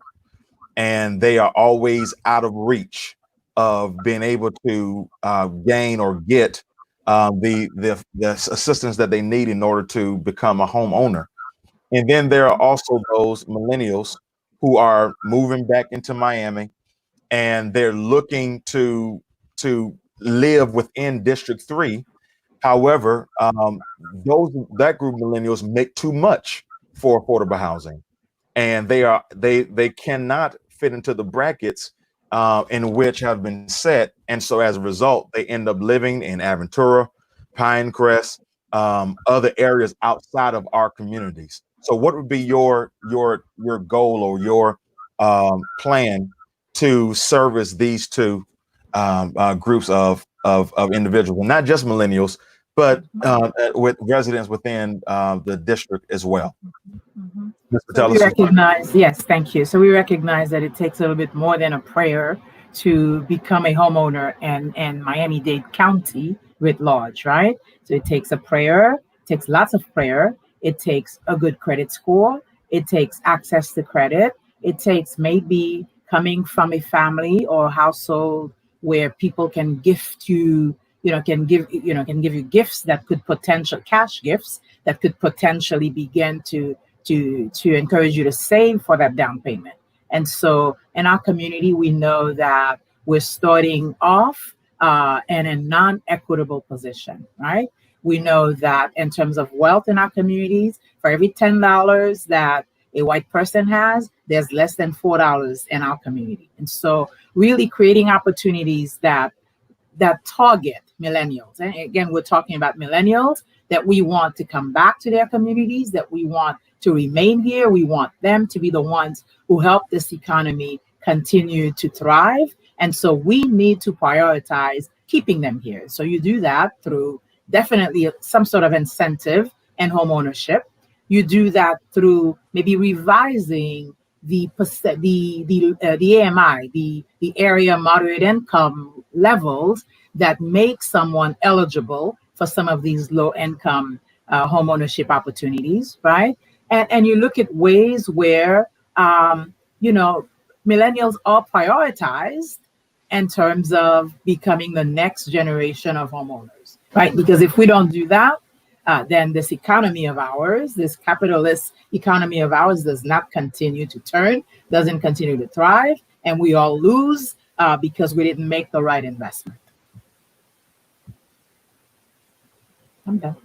And they are always out of reach of being able to gain or get the assistance that they need in order to become a homeowner. And then there are also those millennials who are moving back into Miami, and they're looking to live within District 3. However, that group of millennials make too much for affordable housing, and they cannot fit into the brackets in which have been set. And so as a result, they end up living in Aventura, Pinecrest, other areas outside of our communities. So what would be your goal or your plan to service these two groups of individuals, and not just millennials, but with residents within the district as well? So we recognize, yes, thank you. So we recognize that it takes a little bit more than a prayer to become a homeowner and Miami-Dade County writ large, right? So it takes a prayer, it takes lots of prayer, it takes a good credit score, it takes access to credit, it takes maybe coming from a family or household where people can gift you, can give you gifts that could cash gifts that could potentially begin to encourage you to save for that down payment. And so in our community, we know that we're starting off in a non-equitable position, right? We know that in terms of wealth in our communities, for every $10 that a white person has, there's less than $4 in our community. And so really creating opportunities that target millennials. And again, we're talking about millennials that we want to come back to their communities, that we want to remain here. We want them to be the ones who help this economy continue to thrive. And so we need to prioritize keeping them here. So you do that through definitely some sort of incentive and home ownership. You do that through maybe revising the AMI, the area moderate income levels that make someone eligible for some of these low income home ownership opportunities, right? And you look at ways where millennials are prioritized in terms of becoming the next generation of homeowners, right? Because if we don't do that, then this economy of ours, this capitalist economy of ours, does not continue to turn, doesn't continue to thrive, and we all lose because we didn't make the right investment. I'm done.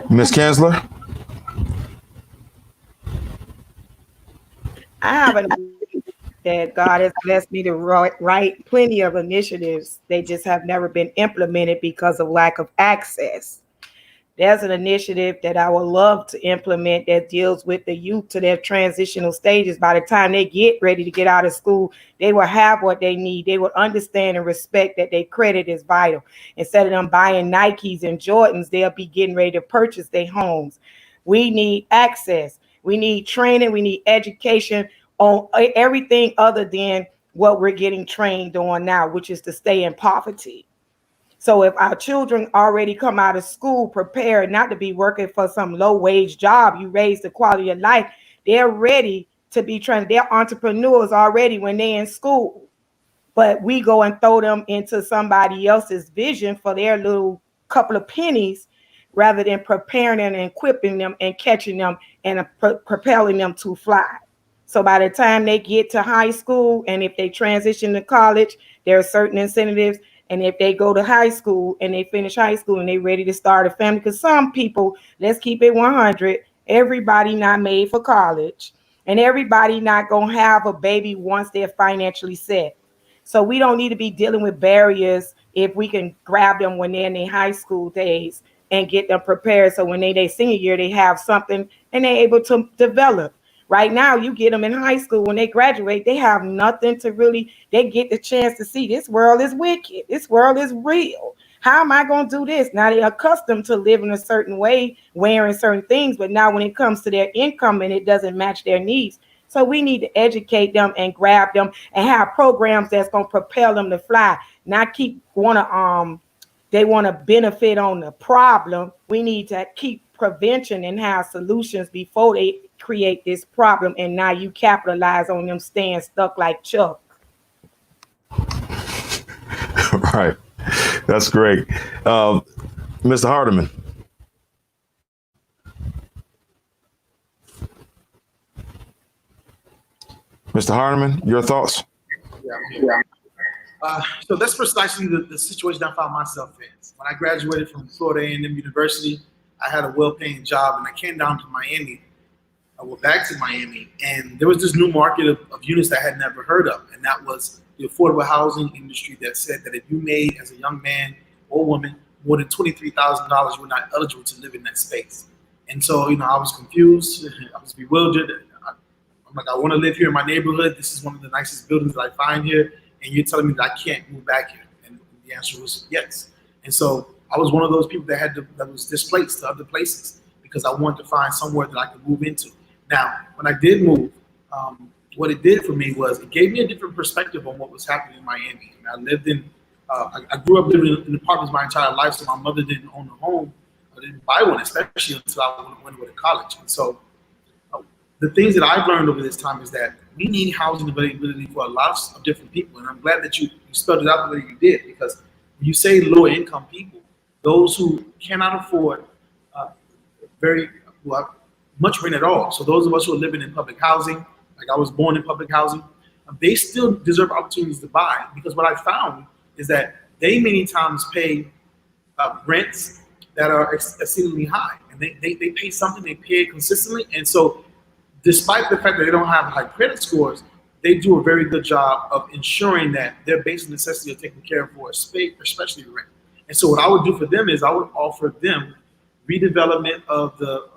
Ms. Kinsler? I have a belief that God has blessed me to write plenty of initiatives. They just have never been implemented because of lack of access. There's an initiative that I would love to implement that deals with the youth to their transitional stages. By the time they get ready to get out of school, they will have what they need. They will understand and respect that their credit is vital. Instead of them buying Nikes and Jordans, they'll be getting ready to purchase their homes. We need access. We need training. We need education on everything other than what we're getting trained on now, which is to stay in poverty. So if our children already come out of school prepared not to be working for some low wage job, you raise the quality of life, they're ready to be trained. They're entrepreneurs already when they're in school. But we go and throw them into somebody else's vision for their little couple of pennies rather than preparing and equipping them and catching them and propelling them to fly. So by the time they get to high school, and if they transition to college, there are certain incentives And if they go to high school and they finish high school and they ready to start a family, because some people, let's keep it 100, everybody not made for college, and everybody not gonna have a baby once they're financially set. So we don't need to be dealing with barriers if we can grab them when they're in their high school days and get them prepared, so when they senior year, they have something and they're able to develop. Right now, you get them in high school, when they graduate, they have nothing to really, they get the chance to see this world is wicked. This world is real. How am I going to do this? Now they're accustomed to living a certain way, wearing certain things, but now when it comes to their income and it doesn't match their needs. So we need to educate them and grab them and have programs that's going to propel them to fly, not keep they want to benefit on the problem. We need to keep prevention and have solutions before they create this problem, and now you capitalize on them staying stuck like Chuck. Right. That's great. Mr. Hardiman. Mr. Hardiman, your thoughts? Yeah. So that's precisely the situation I found myself in. When I graduated from Florida A&M University, I had a well-paying job, and I came down to Miami. I went back to Miami, and there was this new market of units that I had never heard of, and that was the affordable housing industry that said that if you made, as a young man or woman, more than $23,000, you were not eligible to live in that space. And so, I was confused. I was bewildered. I'm like, I want to live here in my neighborhood. This is one of the nicest buildings that I find here, and you're telling me that I can't move back here? And the answer was yes. And so I was one of those people that was displaced to other places because I wanted to find somewhere that I could move into. Now, when I did move, what it did for me was it gave me a different perspective on what was happening in Miami. And I lived in, I grew up living in apartments my entire life, so my mother didn't own a home. I didn't buy one, especially until I went away to college. And so the things that I've learned over this time is that we need housing availability for a lot of different people. And I'm glad that you spelled it out the way you did, because when you say lower income people, those who cannot afford much rent at all. So those of us who are living in public housing, like I was born in public housing, they still deserve opportunities to buy, because what I found is that they many times pay rents that are exceedingly high, and they pay something, they pay it consistently. And so despite the fact that they don't have high credit scores, they do a very good job of ensuring that their basic necessities are taken care of for a space, especially rent. And so what I would do for them is I would offer them redevelopment of the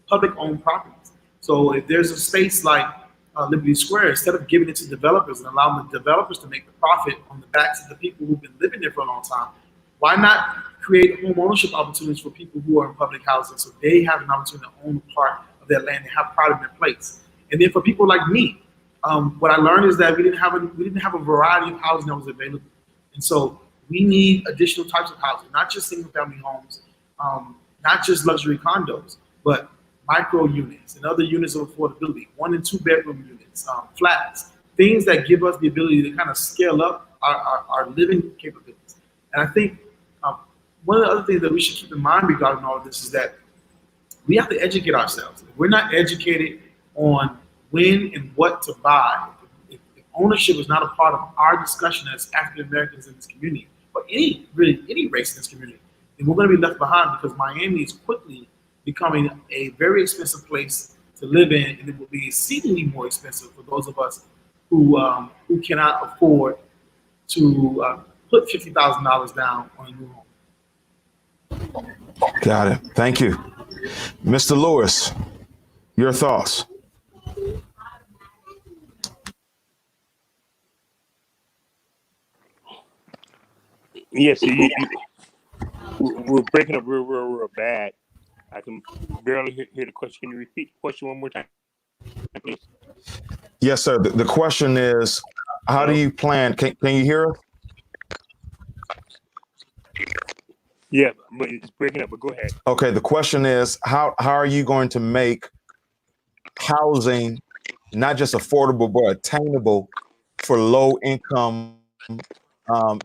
public-owned properties. So if there's a space like Liberty Square, instead of giving it to developers and allowing the developers to make the profit on the backs of the people who've been living there for a long time, why not create home ownership opportunities for people who are in public housing, so they have an opportunity to own a part of their land and have pride in their place? And then for people like me, what I learned is that we didn't have a variety of housing that was available, and so we need additional types of housing, not just single-family homes, not just luxury condos, but micro units and other units of affordability, 1 and 2 bedroom units, flats, things that give us the ability to kind of scale up our living capabilities. And I think one of the other things that we should keep in mind regarding all of this is that we have to educate ourselves. If we're not educated on when and what to buy, if ownership is not a part of our discussion as African Americans in this community, or any race in this community, then we're going to be left behind, because Miami is quickly becoming a very expensive place to live in, and it will be exceedingly more expensive for those of us who cannot afford to put $50,000 down on a new home. Got it. Thank you. Mr. Lewis, your thoughts? Yes, we're breaking up real bad. I can barely hear the question. Can you repeat the question one more time, please? Yes, sir. The question is, how do you plan? Can you hear us? Yeah, but it's breaking up, but go ahead. Okay, the question is, how are you going to make housing not just affordable, but attainable for low income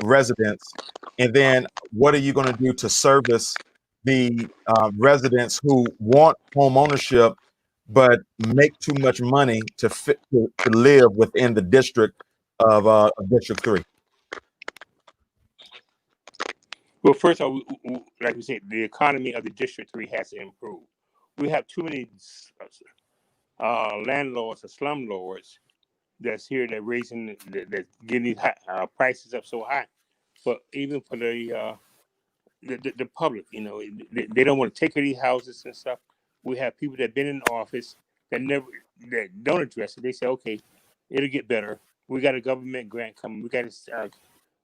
residents? And then what are you going to do to service the residents who want home ownership but make too much money to live within the district of District 3? Well, first of all, like we said, the economy of the District 3 has to improve. We have too many landlords or slumlords that's here that raising, that getting these prices up so high. But even for the public, you know, they don't want to take care of these houses and stuff. We have people that been in office that don't address it. They say, okay, it'll get better. We got a government grant coming. We got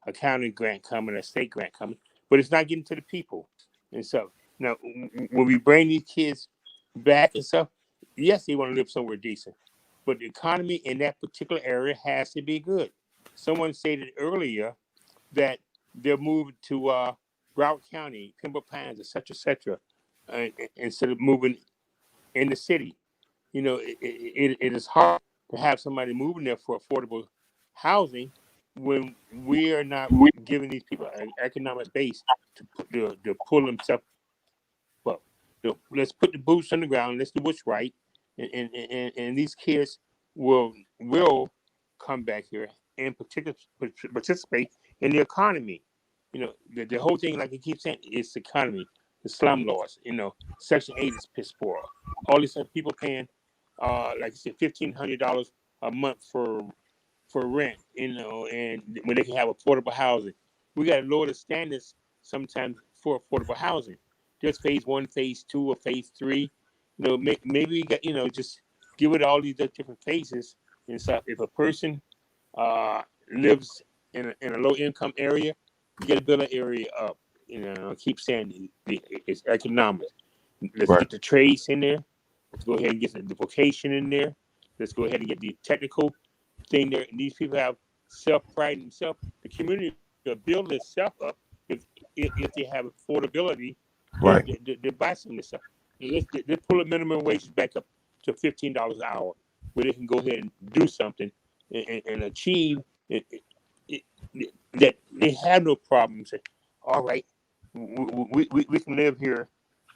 a county grant coming, a state grant coming, but it's not getting to the people. And so now, when we bring these kids back and stuff, yes, they want to live somewhere decent, but the economy in that particular area has to be good. Someone stated earlier that they're moved to Broward County, Pembroke Pines, et cetera, instead of moving in the city. You know, it is hard to have somebody moving there for affordable housing when we are not giving these people an economic base to pull themselves up. Let's put the boots on the ground. Let's do what's right, and these kids will come back here and participate in the economy. You know, the whole thing, like I keep saying, is the economy, the slumlords. You know, Section 8 is piss poor. All these other people paying, like I said, $1,500 a month for rent. You know, and when they can have affordable housing, we got to lower the standards sometimes for affordable housing. Just phase 1, phase 2, or phase 3. You know, maybe just give it all these different phases and stuff. If a person lives in a low income area, you got to build an area up. You know, I keep saying it's economic. Let's get the trades in there. Let's go ahead and get the vocation in there. Let's go ahead and get the technical thing there. And these people have self-pride in themselves. The community will build itself up if they have affordability. Right. They buy some of this stuff. Let's pull the minimum wage back up to $15 an hour, where they can go ahead and do something and achieve that they have no problem. Say, all right, we can live here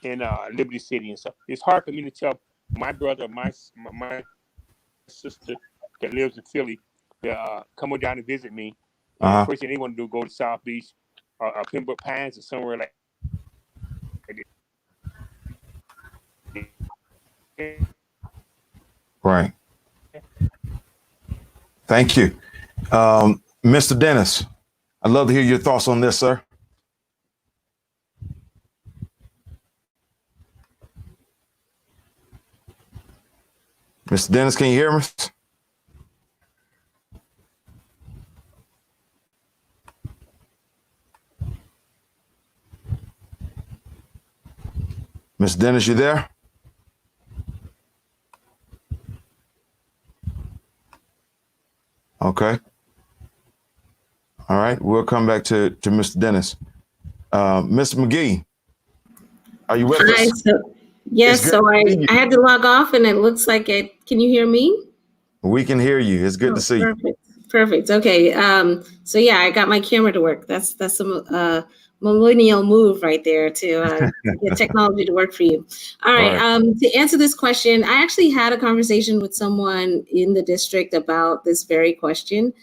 in Liberty City and stuff. It's hard for me to tell my brother, my sister that lives in Philly, come on down and visit me. First thing they want to do is go to South Beach or Pembroke Pines or somewhere like that. Right. Thank you. Mr. Dennis, I'd love to hear your thoughts on this, sir. Mr. Dennis, can you hear me? Mr. Dennis, you there? Okay. All right. We'll come back to Mr. Dennis. Mr. McGee, are you with us? Yes. So I had to log off, and it looks like it. Can you hear me? We can hear you. It's good to see you. Perfect. Okay. So yeah, I got my camera to work. That's a millennial move right there to get technology to work for you. All right. To answer this question, I actually had a conversation with someone in the district about this very question.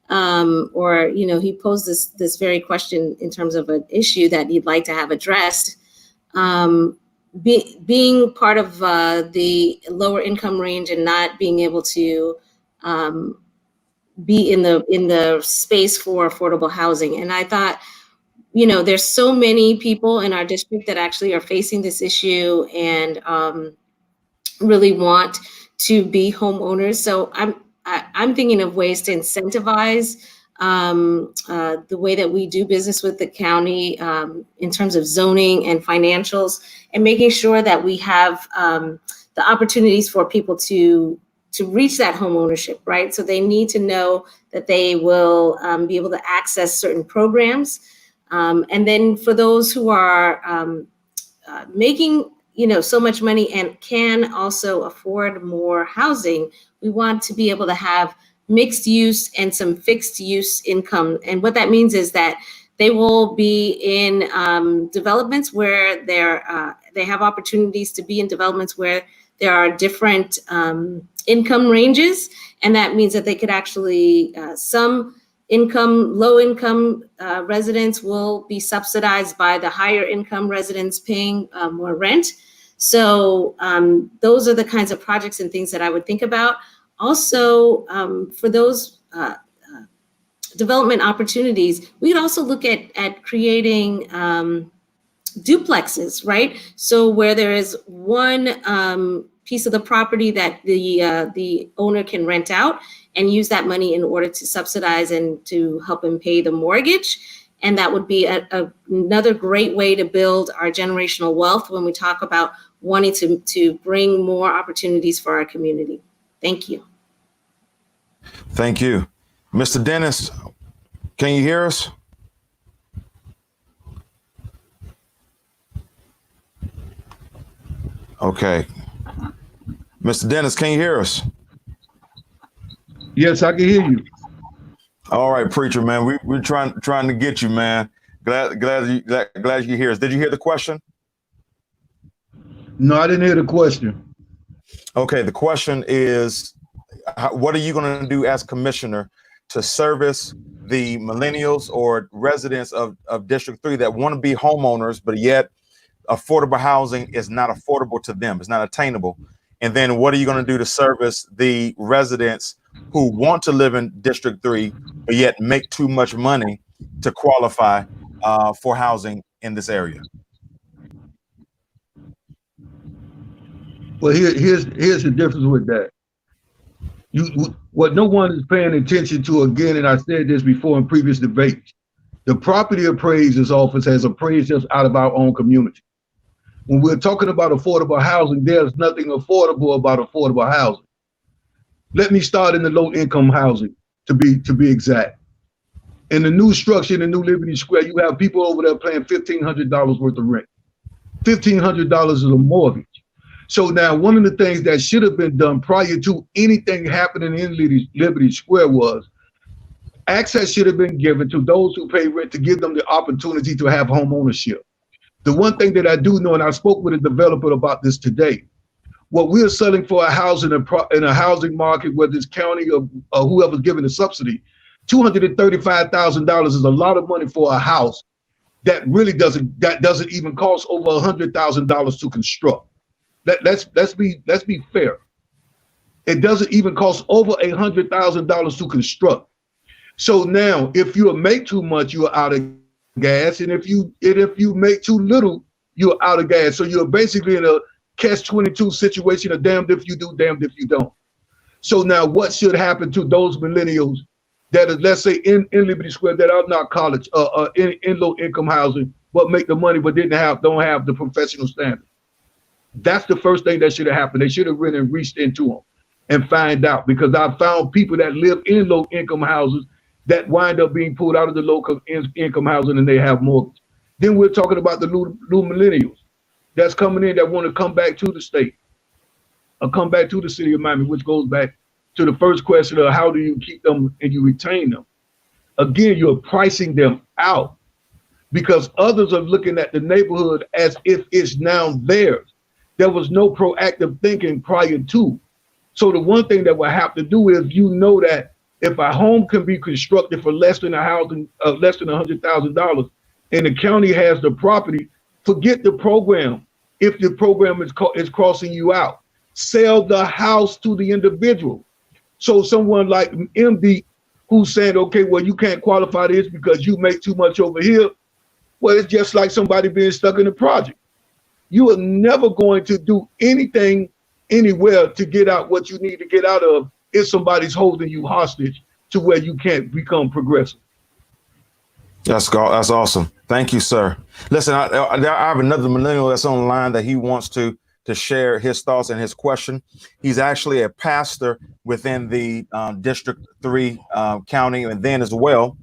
He posed this very question in terms of an issue that he'd like to have addressed. Being part of the lower income range and not being able to be in the space for affordable housing. And I thought, there's so many people in our district that actually are facing this issue and really want to be homeowners. So I'm thinking of ways to incentivize the way that we do business with the county in terms of zoning and financials, and making sure that we have the opportunities for people to reach that home ownership, right? So they need to know that they will be able to access certain programs. And then for those who are making so much money and can also afford more housing, we want to be able to have mixed use and some fixed use income. And what that means is that they will be in developments where they have opportunities to be in developments where there are different income ranges. And that means that they could actually, some low income residents will be subsidized by the higher income residents paying more rent. So those are the kinds of projects and things that I would think about. Also, for those development opportunities, we could also look at creating duplexes, right? So where there is one piece of the property that the owner can rent out and use that money in order to subsidize and to help him pay the mortgage. And that would be another great way to build our generational wealth when we talk about wanting to bring more opportunities for our community. Thank you. Thank you. Mr. Dennis, can you hear us? Okay. Mr. Dennis, can you hear us? Yes, I can hear you. All right, preacher, man. We're trying to get you, man. Glad you hear us. Did you hear the question? No, I didn't hear the question. Okay, the question is, what are you going to do as commissioner to service the millennials or residents of District 3 that want to be homeowners, but yet affordable housing is not affordable to them, it's not attainable? And then what are you going to do to service the residents who want to live in District 3, but yet make too much money to qualify for housing in this area? Well, here's the difference with that. What no one is paying attention to, again, and I said this before in previous debates, the property appraisers office has appraised us out of our own community. When we're talking about affordable housing, there's nothing affordable about affordable housing. Let me start in the low income housing, to be exact. In the new structure in the new Liberty Square, you have people over there paying $1,500 worth of rent. $1,500 is a mortgage. So now one of the things that should have been done prior to anything happening in Liberty Square was access should have been given to those who pay rent to give them the opportunity to have home ownership. The one thing that I do know, and I spoke with a developer about this today, what we're selling for a house in a housing market, whether it's county or whoever's giving the subsidy, $235,000 is a lot of money for a house that really doesn't even cost over $100,000 to construct. Let's be fair. It doesn't even cost over $100,000 to construct. So now, if you make too much, you're out of gas, and if you make too little, you're out of gas. So you're basically in a catch-22 situation, a damned if you do, damned if you don't. So now, what should happen to those millennials that are, let's say, in Liberty Square that are not college, in low-income housing, but make the money, but don't have the professional standard? That's the first thing that should have happened. They should have really reached into them and find out, because I found people that live in low income houses that wind up being pulled out of the low income housing and they have mortgage. Then we're talking about the new millennials that's coming in that want to come back to the state or come back to the city of Miami, which goes back to the first question of how do you keep them and you retain them? Again, you're pricing them out because others are looking at the neighborhood as if it's now theirs. There was no proactive thinking prior to. So the one thing that we'll have to do is, that if a home can be constructed for less than $100,000, and the county has the property, forget the program. If the program is crossing you out, sell the house to the individual. So someone like MD, who's saying, okay, well, you can't qualify this because you make too much over here. Well, it's just like somebody being stuck in a project. You are never going to do anything anywhere to get out what you need to get out of if somebody's holding you hostage to where you can't become progressive. That's awesome. Thank you, sir. Listen, I have another millennial that's on the line that he wants to share his thoughts and his question. He's actually a pastor within the District 3 county, and then as well,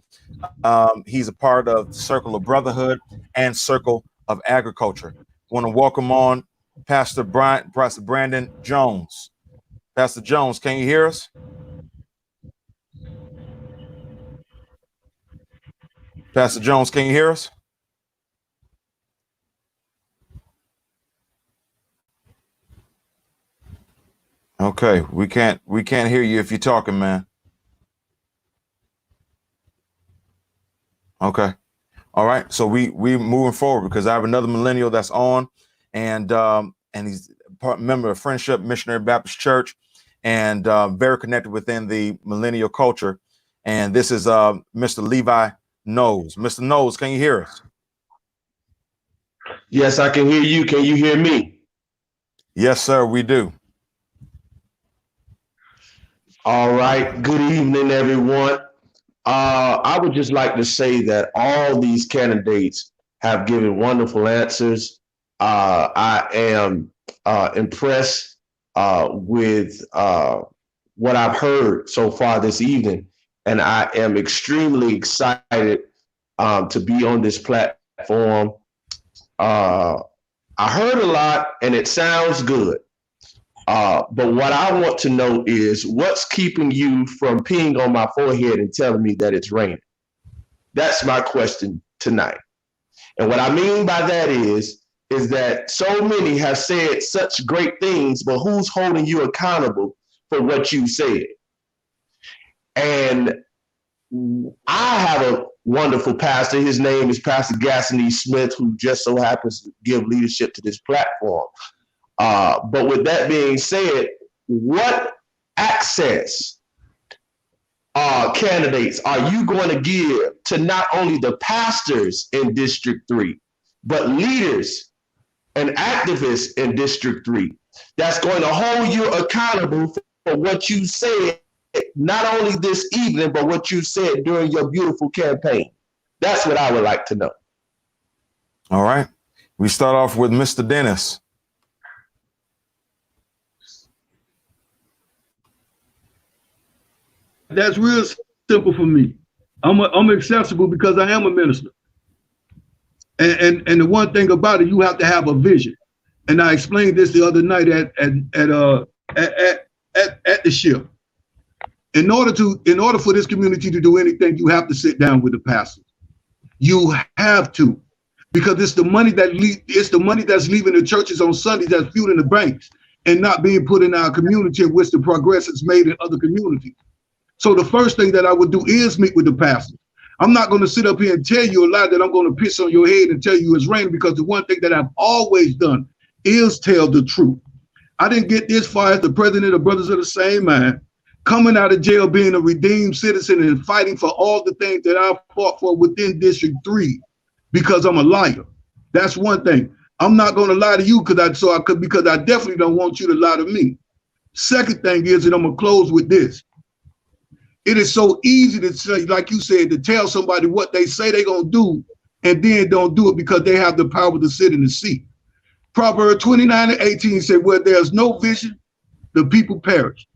he's a part of Circle of Brotherhood and Circle of Agriculture. Want to welcome on Pastor Brandon Jones. Pastor Jones, can you hear us? Pastor Jones, can you hear us? Okay, we can't hear you if you're talking, man. Okay. All right. So we moving forward because I have another millennial that's on, and he's a member of Friendship Missionary Baptist Church, and very connected within the millennial culture. And this is Mr. Levi Knowles. Mr. Knowles, can you hear us? Yes, I can hear you. Can you hear me? Yes, sir, we do. All right. Good evening, everyone. I would just like to say that all these candidates have given wonderful answers. I am impressed with what I've heard so far this evening, and I am extremely excited to be on this platform. I heard a lot, and it sounds good. But what I want to know is what's keeping you from peeing on my forehead and telling me that it's raining? That's my question tonight. And what I mean by that is that so many have said such great things, but who's holding you accountable for what you said? And I have a wonderful pastor. His name is Pastor Gassany Smith, who just so happens to give leadership to this platform. But with that being said, what access candidates are you going to give to not only the pastors in District 3, but leaders and activists in District 3 that's going to hold you accountable for what you said, not only this evening, but what you said during your beautiful campaign? That's what I would like to know. All right. We start off with Mr. Dennis. That's real simple for me. I'm accessible because I am a minister. And the one thing about it, you have to have a vision. And I explained this the other night at the ship. In order for this community to do anything, you have to sit down with the pastors. You have to, because it's the money that's leaving the churches on Sundays that's fueling the banks and not being put in our community, in which the progress is made in other communities. So the first thing that I would do is meet with the pastor. I'm not going to sit up here and tell you a lie that I'm going to piss on your head and tell you it's raining, because the one thing that I've always done is tell the truth. I didn't get this far as the president of Brothers of the Same Mind, coming out of jail, being a redeemed citizen and fighting for all the things that I fought for within District 3 because I'm a liar. That's one thing. I'm not going to lie to you because I definitely don't want you to lie to me. Second thing is, and I'm going to close with this. It is so easy to say, like you said, to tell somebody what they say they're going to do and then don't do it because they have the power to sit in the seat. Proverbs 29:18 said, where there's no vision, the people perish.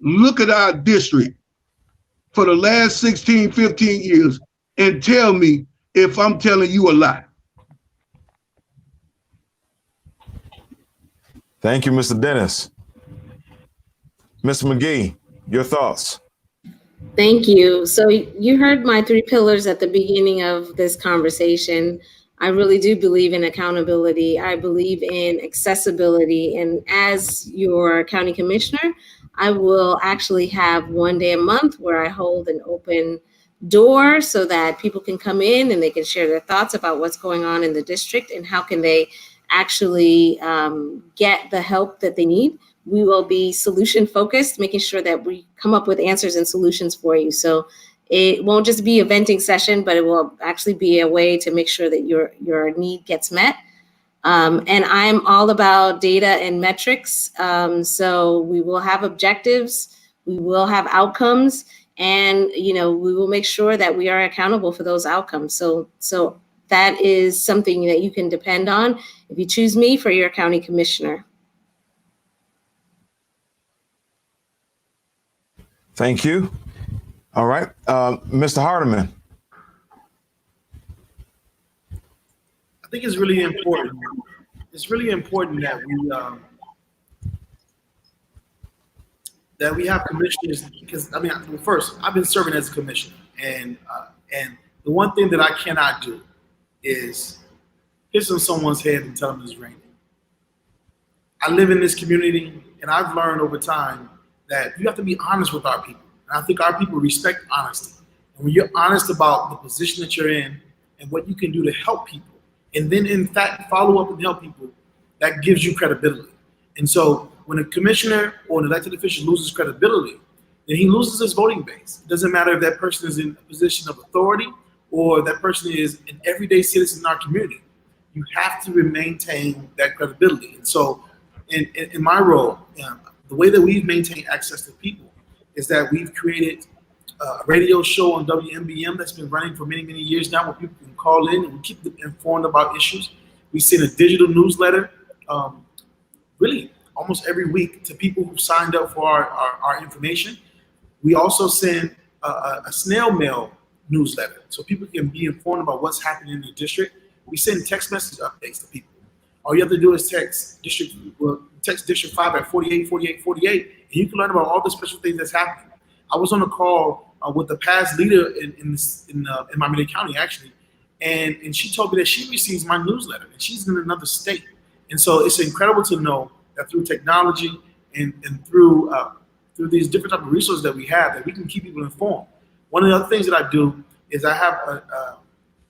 Look at our district for the last 16, 15 years and tell me if I'm telling you a lie. Thank you, Mr. Dennis. Mr. McGee, your thoughts? Thank you. So you heard my 3 pillars at the beginning of this conversation. I really do believe in accountability. I believe in accessibility. And as your county commissioner, I will actually have one day a month where I hold an open door so that people can come in and they can share their thoughts about what's going on in the district and how can they actually get the help that they need. We will be solution focused, making sure that we come up with answers and solutions for you. So it won't just be a venting session, but it will actually be a way to make sure that your need gets met. And I'm all about data and metrics. So we will have objectives, we will have outcomes, and we will make sure that we are accountable for those outcomes. So that is something that you can depend on if you choose me for your county commissioner. Thank you. All right, Mr. Hardiman. I think it's really important. It's really important that we have commissioners, because first, I've been serving as a commissioner, and the one thing that I cannot do is piss on someone's head and tell them it's raining. I live in this community, and I've learned over time that you have to be honest with our people. And I think our people respect honesty. And when you're honest about the position that you're in and what you can do to help people, and then in fact follow up and help people, that gives you credibility. And so when a commissioner or an elected official loses credibility, then he loses his voting base. It doesn't matter if that person is in a position of authority or that person is an everyday citizen in our community. You have to maintain that credibility. And so in my role, the way that we've maintained access to people is that we've created a radio show on WMBM that's been running for many, many years now, where people can call in and we keep them informed about issues. We send a digital newsletter really almost every week to people who signed up for our information. We also send a snail mail newsletter so people can be informed about what's happening in the district. We send text message updates to people. All you have to do is text District 5 at 484848, and you can learn about all the special things that's happening. I was on a call with the past leader in Miami-Dade County, actually, and she told me that she receives my newsletter, and she's in another state. And so it's incredible to know that through technology and through these different type of resources that we have, that we can keep people informed. One of the other things that I do is I have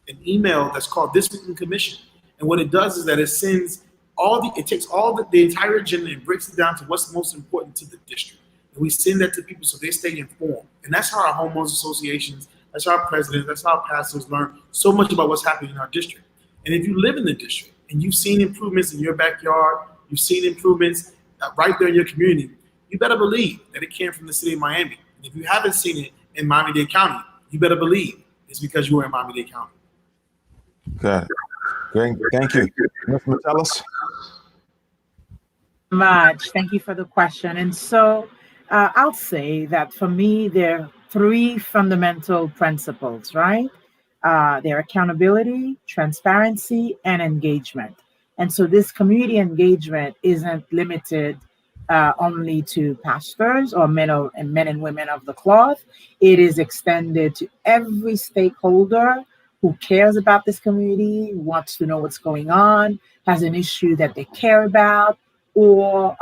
an email that's called This Week in Commission. And what it does is that it sends it takes all the entire agenda and breaks it down to what's most important to the district. And we send that to people so they stay informed. And that's how our homeowners associations, that's how our presidents, that's how our pastors learn so much about what's happening in our district. And if you live in the district and you've seen improvements in your backyard, you've seen improvements right there in your community, you better believe that it came from the city of Miami. And if you haven't seen it in Miami-Dade County, you better believe it's because you were in Miami-Dade County. Got it. Great. Thank you. Ms. Metellus? Much. Thank you for the question. And so I'll say that for me, there are three fundamental principles, right? They're accountability, transparency, and engagement. And so this community engagement isn't limited only to pastors or men and women of the cloth. It is extended to every stakeholder who cares about this community, wants to know what's going on, has an issue that they care about, or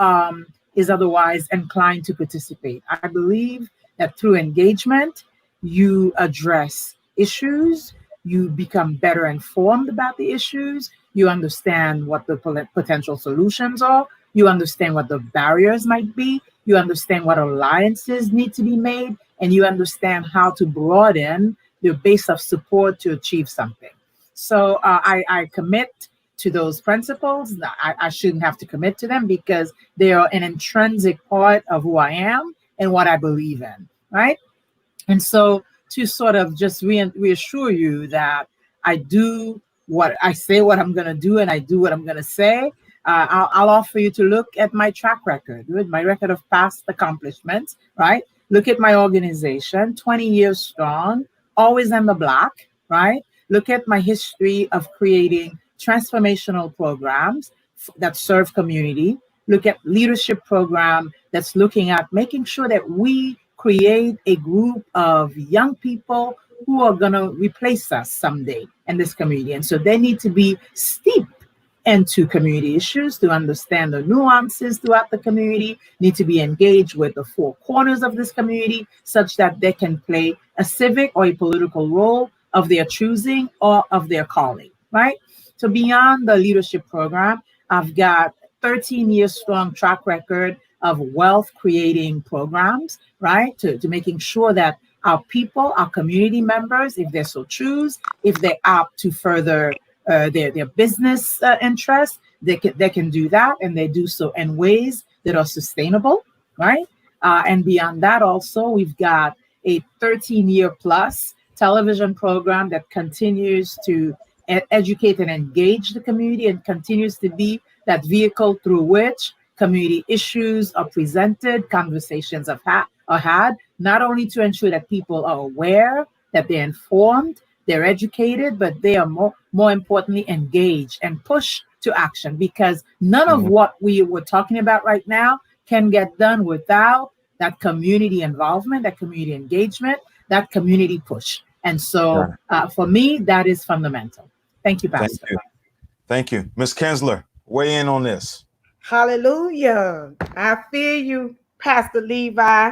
is otherwise inclined to participate. I believe that through engagement, you address issues, you become better informed about the issues, you understand what the potential solutions are, you understand what the barriers might be, you understand what alliances need to be made, and you understand how to broaden your base of support to achieve something. So I commit to those principles. I shouldn't have to commit to them because they are an intrinsic part of who I am and what I believe in, right? And so to sort of just reassure you that I do what I say, what I'm going to do, and I do what I'm going to say, I'll offer you to look at my track record, my record of past accomplishments, right? Look at my organization, 20 years strong, always on the block, right? Look at my history of creating transformational programs that serve community. Look at leadership program that's looking at making sure that we create a group of young people who are going to replace us someday in this community. And so they need to be steeped into community issues to understand the nuances throughout the community, need to be engaged with the four corners of this community such that they can play a civic or a political role of their choosing or of their calling, right? So beyond the leadership program, I've got 13 years strong track record of wealth creating programs, right? To making sure that our people, our community members, if they so choose, if they opt to further their business interests, they can do that, and they do so in ways that are sustainable, right? And beyond that, also, we've got a 13-year plus television program that continues to educate and engage the community and continues to be that vehicle through which community issues are presented, conversations are had, not only to ensure that people are aware, that they're informed, they're educated, but they are more importantly engaged and push to action, because none of what we were talking about right now can get done without that community involvement, that community engagement, that community push. And so for me, that is fundamental. Thank you, Pastor. Thank you. Ms. Kinsler, weigh in on this. Hallelujah. I feel you, Pastor Levi.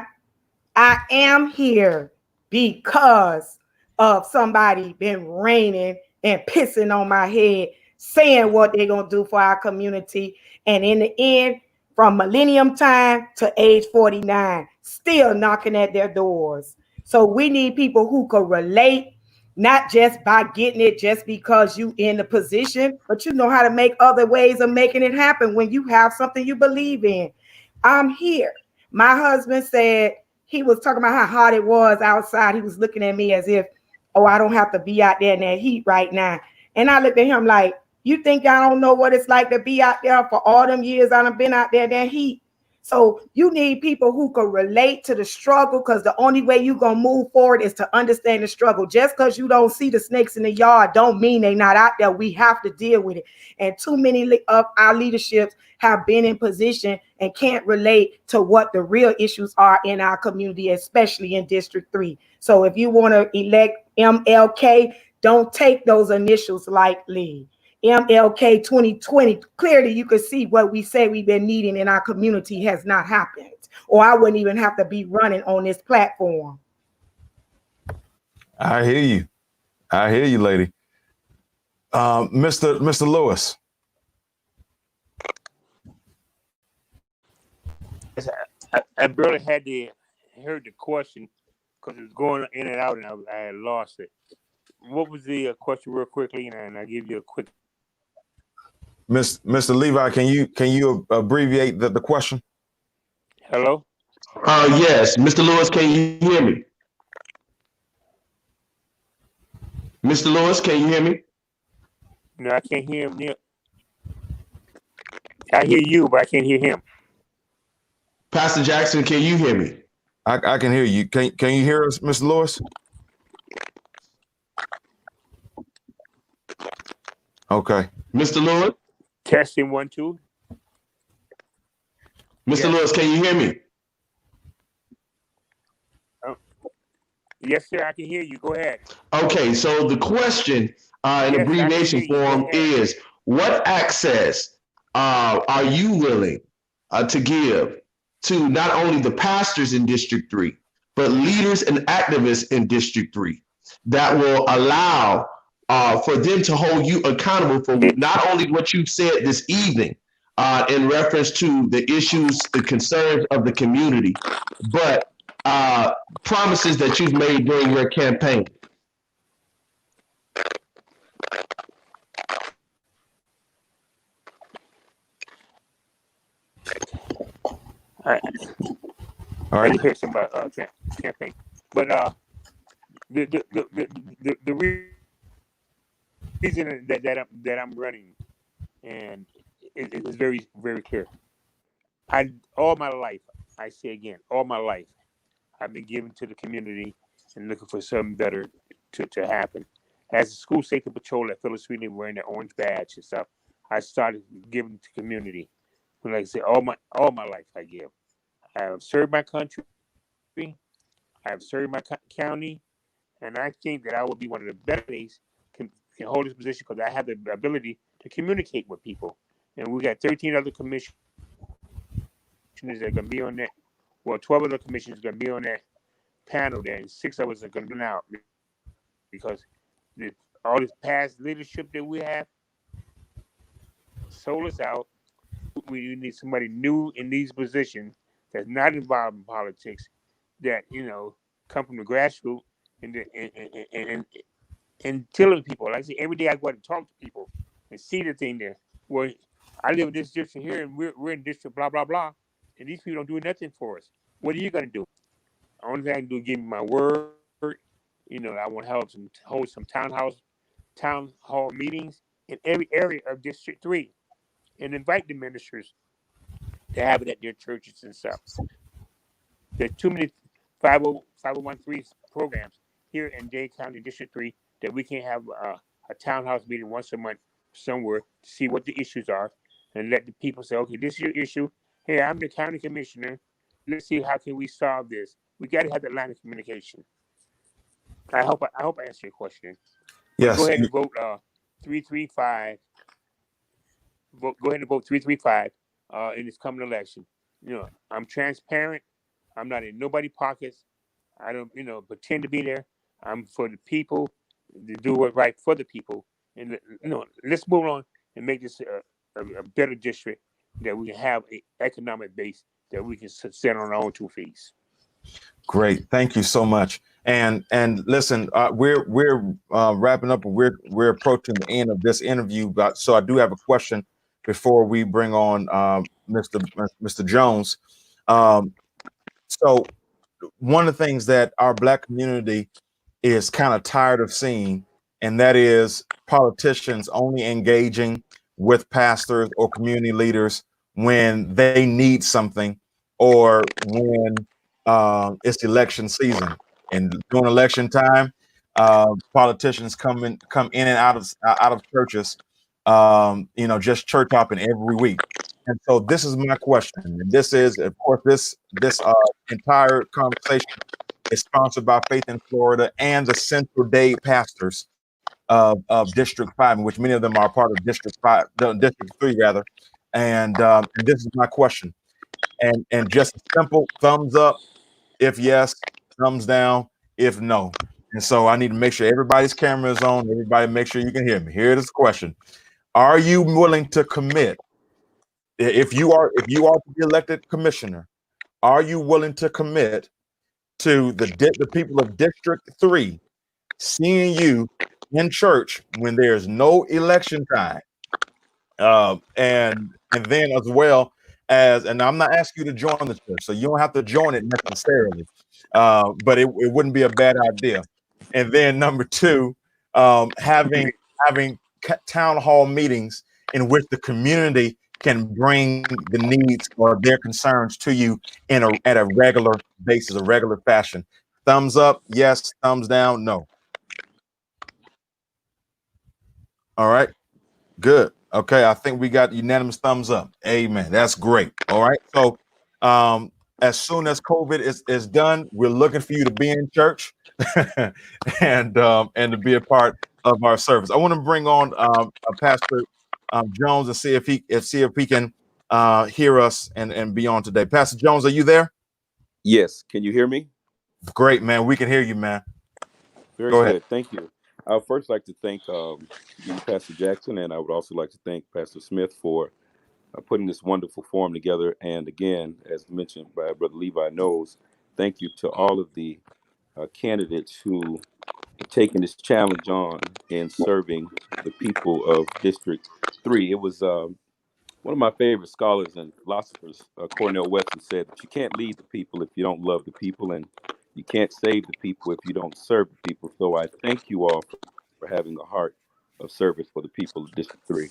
I am here because of somebody been raining and pissing on my head, saying what they're going to do for our community. And in the end, from millennium time to age 49, still knocking at their doors. So we need people who can relate, not just by getting it just because you in the position, but you know how to make other ways of making it happen when you have something you believe in. I'm here. My husband said, he was talking about how hot it was outside. He was looking at me as if, oh, I don't have to be out there in that heat right now. And I looked at him like, you think I don't know what it's like to be out there for all them years I've been out there in that heat? So you need people who can relate to the struggle, because the only way you're going to move forward is to understand the struggle. Just because you don't see the snakes in the yard don't mean they're not out there. We have to deal with it. And too many of our leaderships have been in position and can't relate to what the real issues are in our community, especially in District 3. So if you want to elect MLK, don't take those initials lightly. MLK 2020, clearly you can see what we say we've been needing in our community has not happened, or I wouldn't even have to be running on this platform. I hear you. I hear you, lady. Mr. Lewis. I barely heard the question because it was going in and out, and I had lost it. What was the question, real quickly, and I'll give you a quick. Mr. Levi, can you abbreviate the question? Hello? Yes, Mr. Lewis, can you hear me? Mr. Lewis, can you hear me? No, I can't hear him. I hear you, but I can't hear him. Pastor Jackson, can you hear me? I can hear you. Can you hear us, Mr. Lewis? Okay. Mr. Lewis? Testing 1, 2. Mr. Lewis, can you hear me? Yes, sir, I can hear you. Go ahead. Okay, so the question in abbreviation form is, what access are you willing to give to not only the pastors in District 3, but leaders and activists in District 3 that will allow for them to hold you accountable for not only what you said this evening in reference to the issues, the concerns of the community, but promises that you've made during your campaign? All right. Hear some about campaign, but the reason that I'm running, and it is very, very clear. All my life, I say again, all my life, I've been giving to the community and looking for something better to happen. As a school safety patrol at Phyllis Sweeney, wearing the orange badge and stuff, I started giving to community. Like I said, all my life I give. I have served my country. I have served my county, and I think that I will be one of the better days can hold this position because I have the ability to communicate with people. And we got 13 other commissioners that are going to be on that. Well, 12 other commissioners are going to be on that panel there, and 6 of us are going to be out because all this past leadership that we have sold us out. We need somebody new in these positions that's not involved in politics, that come from the grassroots and telling people. Like I say, every day I go out and talk to people and see the thing there. Well, I live in this district here, and we're in district blah blah blah, and these people don't do nothing for us. What are you gonna do? The only thing I can do is give me my word. I want to hold some town hall meetings in every area of District 3, and invite the ministers to have it at their churches and stuff. There's too many 501(c)(3) programs here in Dade County District 3 that we can't have a townhouse meeting once a month somewhere to see what the issues are and let the people say, okay, this is your issue. Hey, I'm the county commissioner. Let's see how can we solve this. We got to have that line of communication. I hope I answered your question. Yes. Go ahead and vote 335. Go ahead and vote 335 in this coming election. I'm transparent. I'm not in nobody's pockets. I don't, pretend to be there. I'm for the people, to do what's right for the people. And let's move on and make this a better district, that we can have an economic base that we can stand on our own 2 feet. Great, thank you so much. And listen, we're wrapping up. We're approaching the end of this interview, but so I do have a question before we bring on Mr. Jones. So one of the things that our Black community is kind of tired of seeing, and that is politicians only engaging with pastors or community leaders when they need something, or when it's election season. And during election time, politicians come in and out of churches, just church hopping every week. And so this is my question. And this is, of course, this entire conversation is sponsored by Faith in Florida and the Central Dade pastors of District 5, in which many of them are part of District 5, District 3 rather. And this is my question. And just a simple thumbs up if yes, thumbs down if no. And so I need to make sure everybody's camera is on. Everybody make sure you can hear me. Here is the question. Are you willing to commit? If you are to be elected commissioner, are you willing to commit to the people of District 3 seeing you in church when there's no election time? And then as well as, and I'm not asking you to join the church, so you don't have to join it necessarily, but it wouldn't be a bad idea. And then number 2, having town hall meetings in which the community can bring the needs or their concerns to you at a regular basis, a regular fashion. Thumbs up, yes. Thumbs down, no. All right, good. Okay, I think we got unanimous thumbs up. Amen. That's great. All right. So as soon as COVID is done, we're looking for you to be in church and to be a part of our service. I want to bring on Pastor Jones and see if he can hear us and be on today. Pastor Jones, are you there? Yes. Can you hear me? Great, man. We can hear you, man. Very Go good. ahead. Thank you. I would first like to thank you, Pastor Jackson, and I would also like to thank Pastor Smith for putting this wonderful forum together. And again, as mentioned by Brother Levi Knows, thank you to all of the candidates who have taken this challenge on in serving the people of District 3. It was one of my favorite scholars and philosophers, Cornel Weston, said that you can't lead the people if you don't love the people, and you can't save the people if you don't serve the people. So I thank you all for having a heart of service for the people of District 3.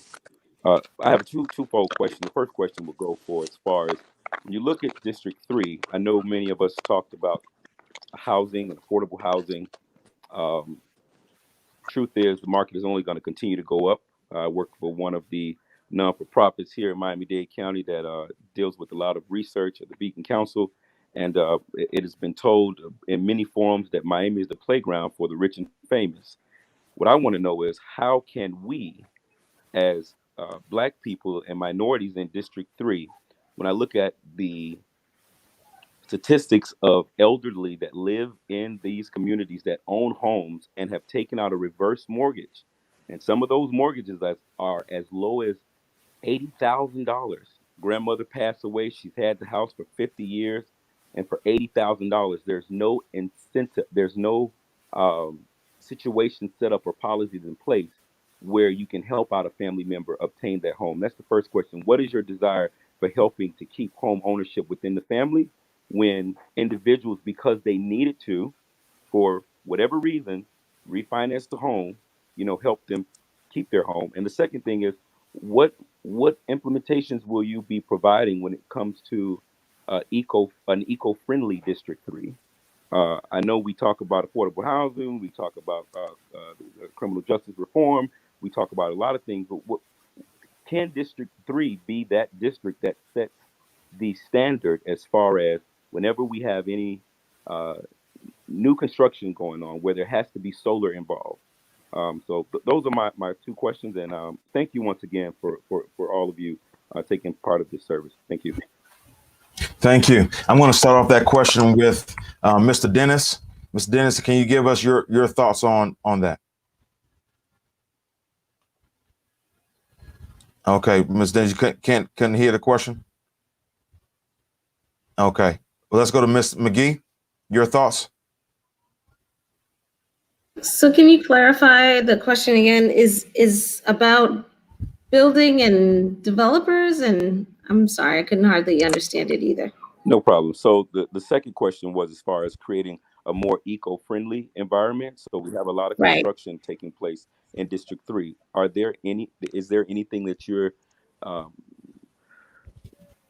I have a twofold question. The first question will go for as far as when you look at District 3, I know many of us talked about housing and affordable housing. Truth is, the market is only going to continue to go up. I work for one of the non-for-profits here in Miami-Dade County that deals with a lot of research at the Beacon Council. And it has been told in many forums that Miami is the playground for the rich and famous. What I want to know is, how can we, as Black people and minorities in District 3, when I look at the statistics of elderly that live in these communities that own homes and have taken out a reverse mortgage, and some of those mortgages are as low as $80,000. Grandmother passed away. She's had the house for 50 years. And for $80,000, there's no incentive, there's no situation set up or policies in place where you can help out a family member obtain that home. That's the first question. What is your desire for helping to keep home ownership within the family when individuals, because they needed to, for whatever reason, refinance the home, help them keep their home? And the second thing is, what implementations will you be providing when it comes to an eco-friendly District 3? I know we talk about affordable housing, we talk about criminal justice reform, we talk about a lot of things, but what can District 3 be that district that sets the standard as far as whenever we have any new construction going on where there has to be solar involved? So those are my two questions, and thank you once again for all of you taking part of this service. Thank you. Thank you. I'm going to start off that question with Mr. Dennis. Ms. Dennis, can you give us your thoughts on that? Okay, Ms. Dennis, you can't hear the question? Okay, well, let's go to Ms. McGee. Your thoughts? So can you clarify the question again? Is about building and developers? And I'm sorry, I couldn't hardly understand it either. No problem. So the second question was as far as creating a more eco-friendly environment. So we have a lot of Right. construction taking place in District 3. Is there anything that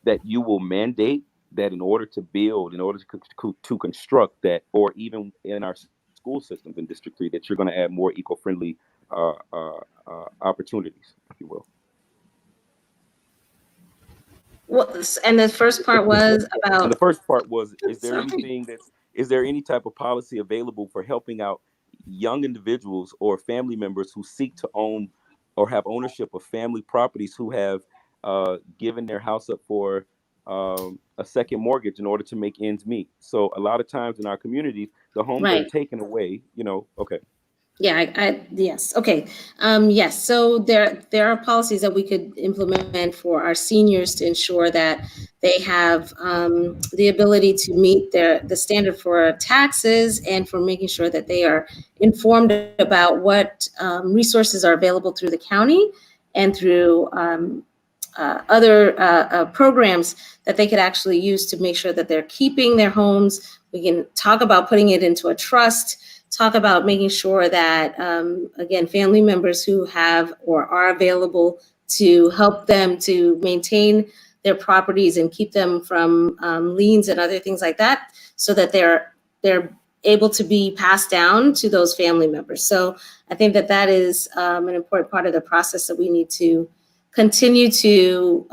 that you will mandate that in order to build, in order to construct that, or even in our school systems in District 3, that you're going to add more eco-friendly opportunities, if you will? Well, and the first part was about. And the first part was, is there Sorry. is there any type of policy available for helping out young individuals or family members who seek to own or have ownership of family properties who have given their house up for a second mortgage in order to make ends meet? So a lot of times in our communities, the homes are Right. taken away, okay. Yeah, yes. Okay. Yes. So there are policies that we could implement for our seniors to ensure that they have the ability to meet the standard for taxes, and for making sure that they are informed about what resources are available through the county and through other programs that they could actually use to make sure that they're keeping their homes. We can talk about putting it into a trust, talk about making sure that, again, family members who have or are available to help them to maintain their properties and keep them from liens and other things like that, so that they're able to be passed down to those family members. So I think that is an important part of the process that we need to continue to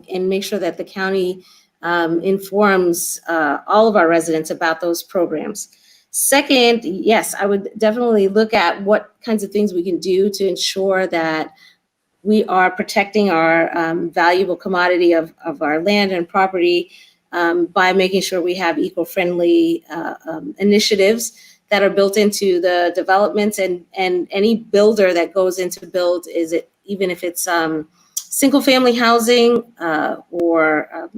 and make sure that the county informs all of our residents about those programs. Second, yes, I would definitely look at what kinds of things we can do to ensure that we are protecting our valuable commodity of our land and property by making sure we have eco-friendly initiatives that are built into the developments, and any builder that goes into build, even if it's single family housing or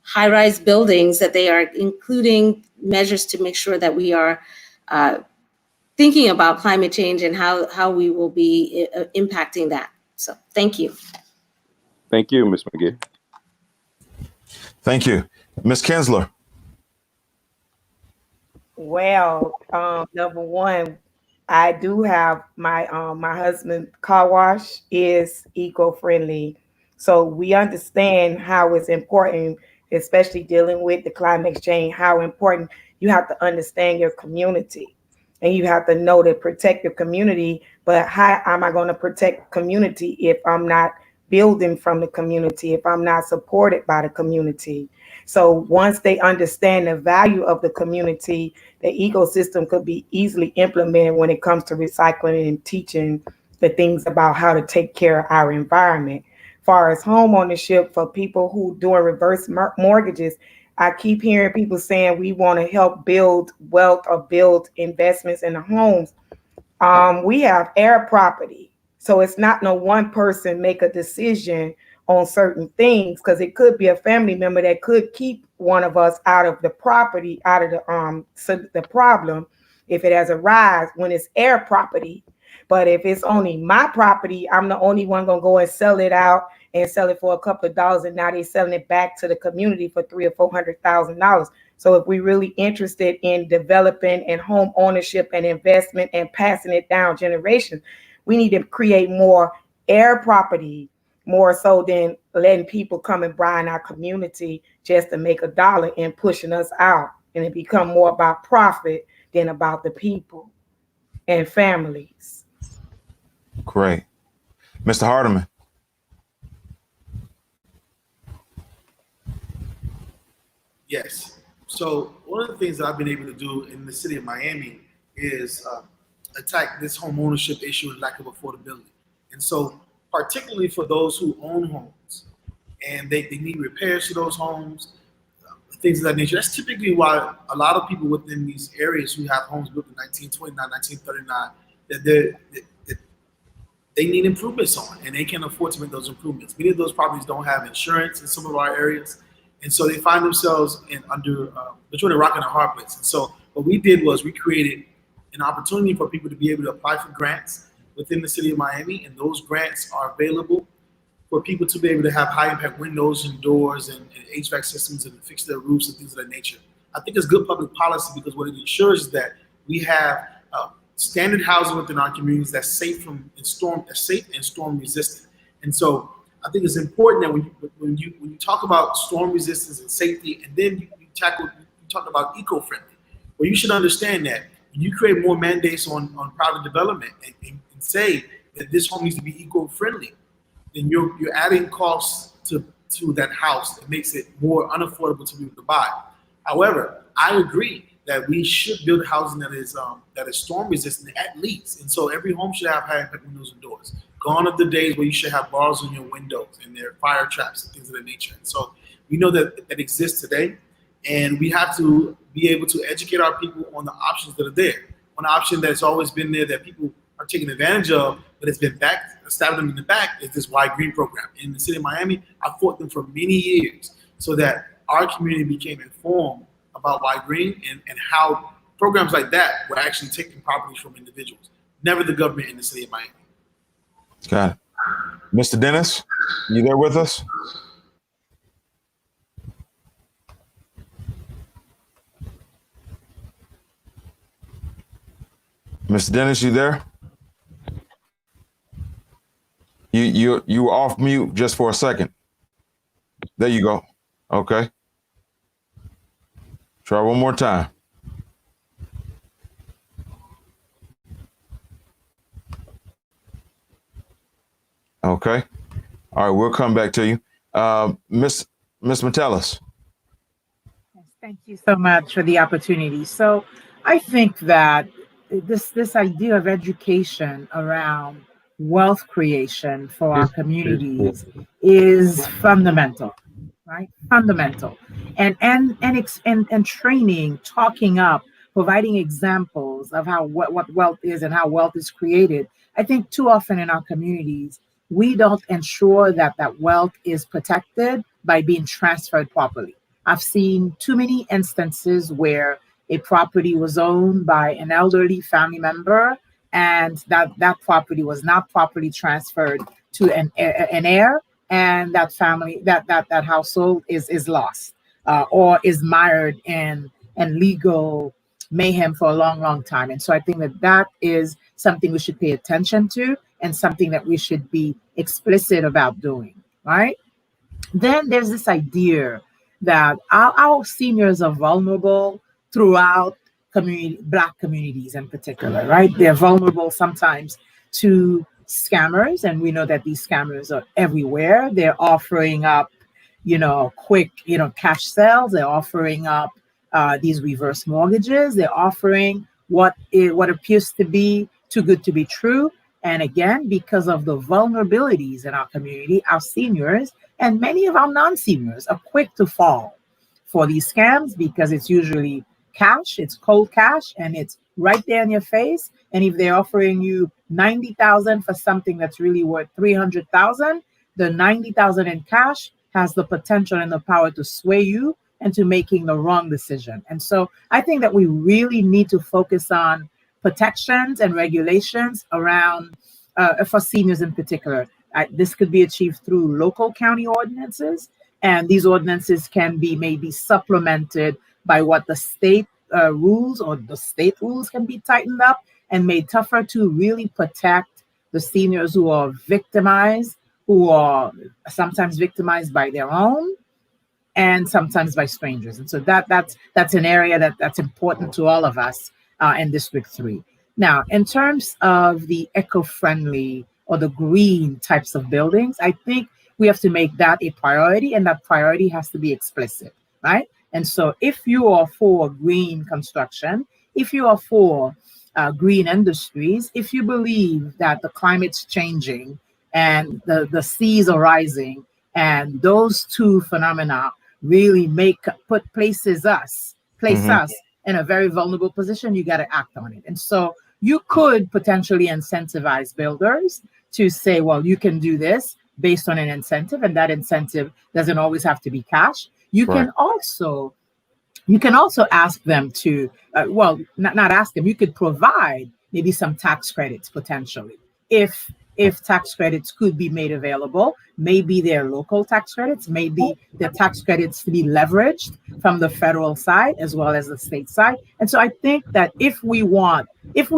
high-rise buildings, that they are including measures to make sure that we are thinking about climate change and how we will be impacting that. So thank you. Thank you, Ms. McGee. Thank you. Ms. Kinsler. Well, number one, I do have my husband's car wash is eco-friendly. So we understand how it's important, especially dealing with the climate change, how important you have to understand your community. And you have to know to protect your community. But how am I going to protect community if I'm not building from the community, if I'm not supported by the community? So once they understand the value of the community, the ecosystem could be easily implemented when it comes to recycling and teaching the things about how to take care of our environment. As far as home ownership, for people who doing reverse mortgages, I keep hearing people saying we want to help build wealth or build investments in the homes. We have air property. So it's not no one person make a decision on certain things, because it could be a family member that could keep one of us out of the property, out of the problem if it has a rise when it's air property. But if it's only my property, I'm the only one gonna go and sell it out and sell it for a couple of dollars, and now they're selling it back to the community for $300,000 or $400,000. So if we're really interested in developing and home ownership and investment and passing it down generations, we need to create more air property, more so than letting people come and buy in our community just to make a dollar and pushing us out. And it become more about profit than about the people and families. Great. Mr. Hardiman. Yes. So one of the things that I've been able to do in the city of Miami is attack this home ownership issue and lack of affordability. And so particularly for those who own homes and they need repairs to those homes, things of that nature. That's typically why a lot of people within these areas who have homes built in 1929, 1939, that they need improvements on, and they can't afford to make those improvements. Many of those properties don't have insurance in some of our areas, and so they find themselves between a rock and a hard place. And so what we did was we created an opportunity for people to be able to apply for grants within the city of Miami, and those grants are available for people to be able to have high impact windows and doors and HVAC systems and fix their roofs and things of that nature. I think it's good public policy because what it ensures is that we have standard housing within our communities that's safe and storm resistant. And so I think it's important that when you talk about storm resistance and safety, and then you talk about eco-friendly, well, you should understand that when you create more mandates on private development and say that this home needs to be eco-friendly, then you're adding costs to that house that makes it more unaffordable to be able to buy. However, I agree that we should build housing that is storm resistant at least, and so every home should have high impact windows and doors. Gone are the days where you should have bars on your windows and there are fire traps and things of that nature. And so we know that exists today, and we have to be able to educate our people on the options that are there. One option that's always been there that people are taking advantage of, but it's been stabbed them in the back, is this Wide Green program. In the city of Miami, I fought them for many years so that our community became informed about Wide Green and how programs like that were actually taking properties from individuals, never the government in the city of Miami. Got it. Mr. Dennis, you there with us? Mr. Dennis, you there? You were off mute just for a second. There you go. Okay. Try one more time. Okay. All right, we'll come back to you. Miss Metellus. Yes, thank you so much for the opportunity. So I think that this idea of education around wealth creation for our communities is fundamental, right? Fundamental. And training, talking up, providing examples of how what wealth is and how wealth is created. I think too often in our communities, we don't ensure that wealth is protected by being transferred properly. I've seen too many instances where a property was owned by an elderly family member, and that property was not properly transferred to an heir, and that family, that household is lost or is mired in legal mayhem for a long time. And so I think that is something we should pay attention to and something that we should be explicit about doing, right? Then there's this idea that our seniors are vulnerable throughout Black communities in particular, right? They're vulnerable sometimes to scammers, and we know that these scammers are everywhere. They're offering up, quick, cash sales. They're offering up these reverse mortgages. They're offering what appears to be too good to be true. And again, because of the vulnerabilities in our community, our seniors and many of our non-seniors are quick to fall for these scams because it's usually cash, it's cold cash, and it's right there in your face. And if they're offering you $90,000 for something that's really worth $300,000, the $90,000 in cash has the potential and the power to sway you into making the wrong decision. And so I think that we really need to focus on protections and regulations around for seniors in particular. This could be achieved through local county ordinances, and these ordinances can be maybe supplemented by what the state rules, or the state rules can be tightened up and made tougher to really protect the seniors who are victimized, who are sometimes victimized by their own and sometimes by strangers. And so that's an area that's important to all of us in District 3. Now, in terms of the eco-friendly or the green types of buildings, I think we have to make that a priority, and that priority has to be explicit, right? And so if you are for green construction, if you are for green industries, if you believe that the climate's changing and the seas are rising, and those two phenomena really place us Mhm. in a very vulnerable position, you got to act on it. And so you could potentially incentivize builders to say, well, you can do this based on an incentive, and that incentive doesn't always have to be cash. You Right. can also ask them to, not ask them, you could provide maybe some tax credits potentially. If tax credits could be made available, maybe they're local tax credits, maybe the tax credits to be leveraged from the federal side as well as the state side. And so I think that if we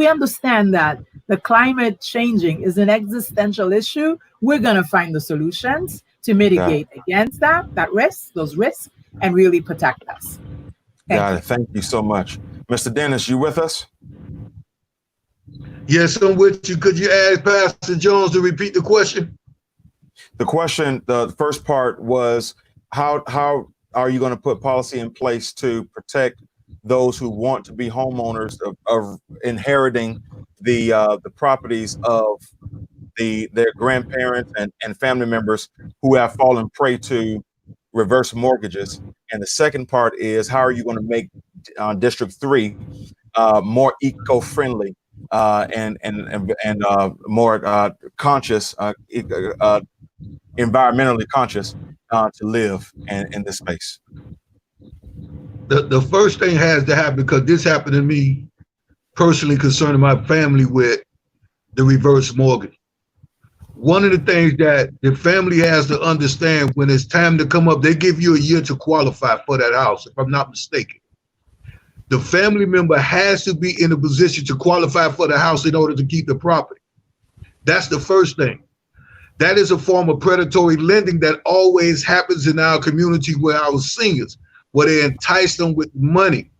understand that the climate changing is an existential issue, we're going to find the solutions to mitigate against those risks, and really protect us. Got it. Thank you so much. Mr. Dennis, you with us? Yes, I'm with you. Could you ask Pastor Jones to repeat the question? The question, the first part was, how are you going to put policy in place to protect those who want to be homeowners of inheriting the properties of their grandparents and family members who have fallen prey to reverse mortgages? And the second part is, how are you going to make District 3 more eco-friendly and more conscious, environmentally conscious to live in this space? The first thing has to happen, because this happened to me personally concerning my family with the reverse mortgage. One of the things that the family has to understand, when it's time to come up, they give you a year to qualify for that house, if I'm not mistaken. The family member has to be in a position to qualify for the house in order to keep the property. That's the first thing. That is a form of predatory lending that always happens in our community with our seniors, where they entice them with money.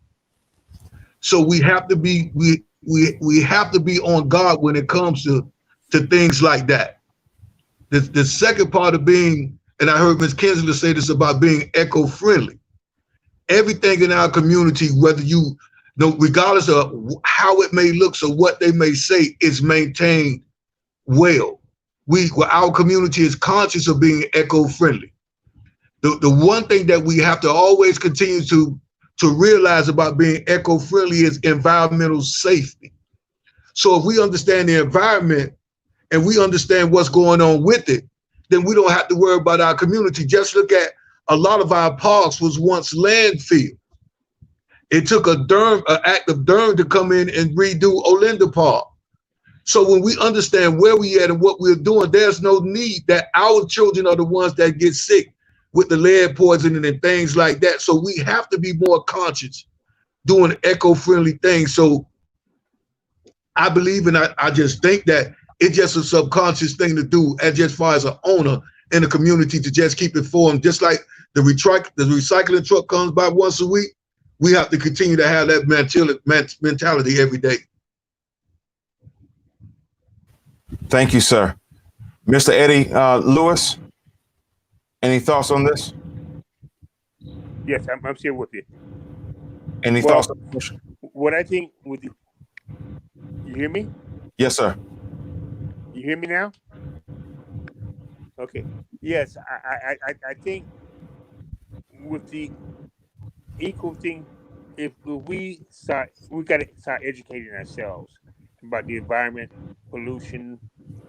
So we have to be we have to be on guard when it comes to things like that. The second part of being, and I heard Ms. Kinsler say this about being eco-friendly. Everything in our community, whether you know, regardless of how it may look or what they may say, is maintained well. Our community is conscious of being eco-friendly. The one thing that we have to always continue to realize about being eco-friendly is environmental safety. So if we understand the environment and we understand what's going on with it, then we don't have to worry about our community. Just look at a lot of our parks was once landfill. It took an act of Durham to come in and redo Olinda Park. So when we understand where we at and what we're doing, there's no need that our children are the ones that get sick with the lead poisoning and things like that. So we have to be more conscious doing eco-friendly things. So I believe, and I just think that it's just a subconscious thing to do, as just far as an owner in the community, to just keep it formed. Just like the recycling truck comes by once a week, we have to continue to have that mentality every day. Thank you, sir. Mr. Eddie Lewis, any thoughts on this? Yes, I'm still with you. Any thoughts on the question? What I think with you hear me? Yes, sir. You hear me now? Okay. Yes, I think with the equal thing, if we got to start educating ourselves about the environment, pollution,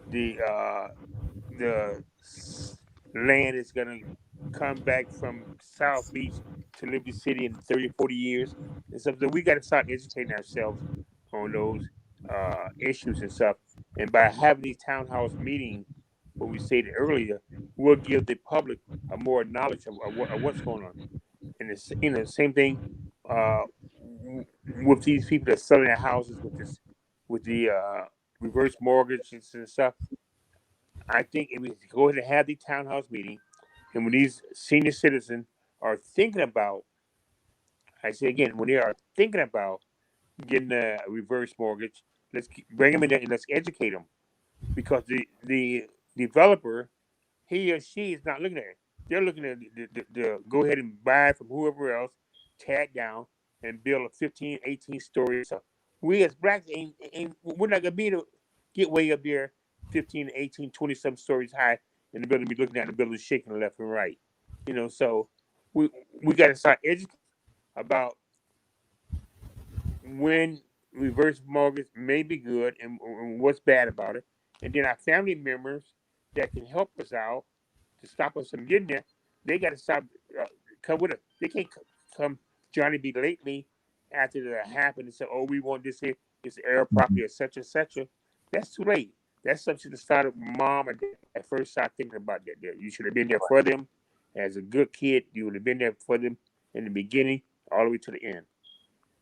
the land is going to come back from South Beach to Liberty City in 30 or 40 years and stuff. So we got to start educating ourselves on those issues and stuff. And by having these townhouse meetings, what we stated earlier, will give the public a more knowledge of what's going on. And it's, the same thing with these people that are selling their houses with the reverse mortgages and stuff. I think if we go ahead and have the townhouse meeting, and when these senior citizens are thinking about, I say again, when they are thinking about getting a reverse mortgage, let's bring them in there and let's educate them, because the developer, he or she is not looking at it. They're looking at the go ahead and buy from whoever else, tag down, and build a 15, 18 story. So we as blacks we're not gonna be able to get way up there 15, 18, 20 some stories high, and the building be looking at the building shaking left and right. So we got to start educating about when reverse mortgage may be good and what's bad about it, and then our family members that can help us out to stop us from getting there, they got to stop come with us. They can't come Johnny be lately after that happened and say, "Oh, we want this here, this air property, etc., etc." That's too late. That's something to start with mom and dad at first start thinking about that. You should have been there for them as a good kid. You would have been there for them in the beginning all the way to the end.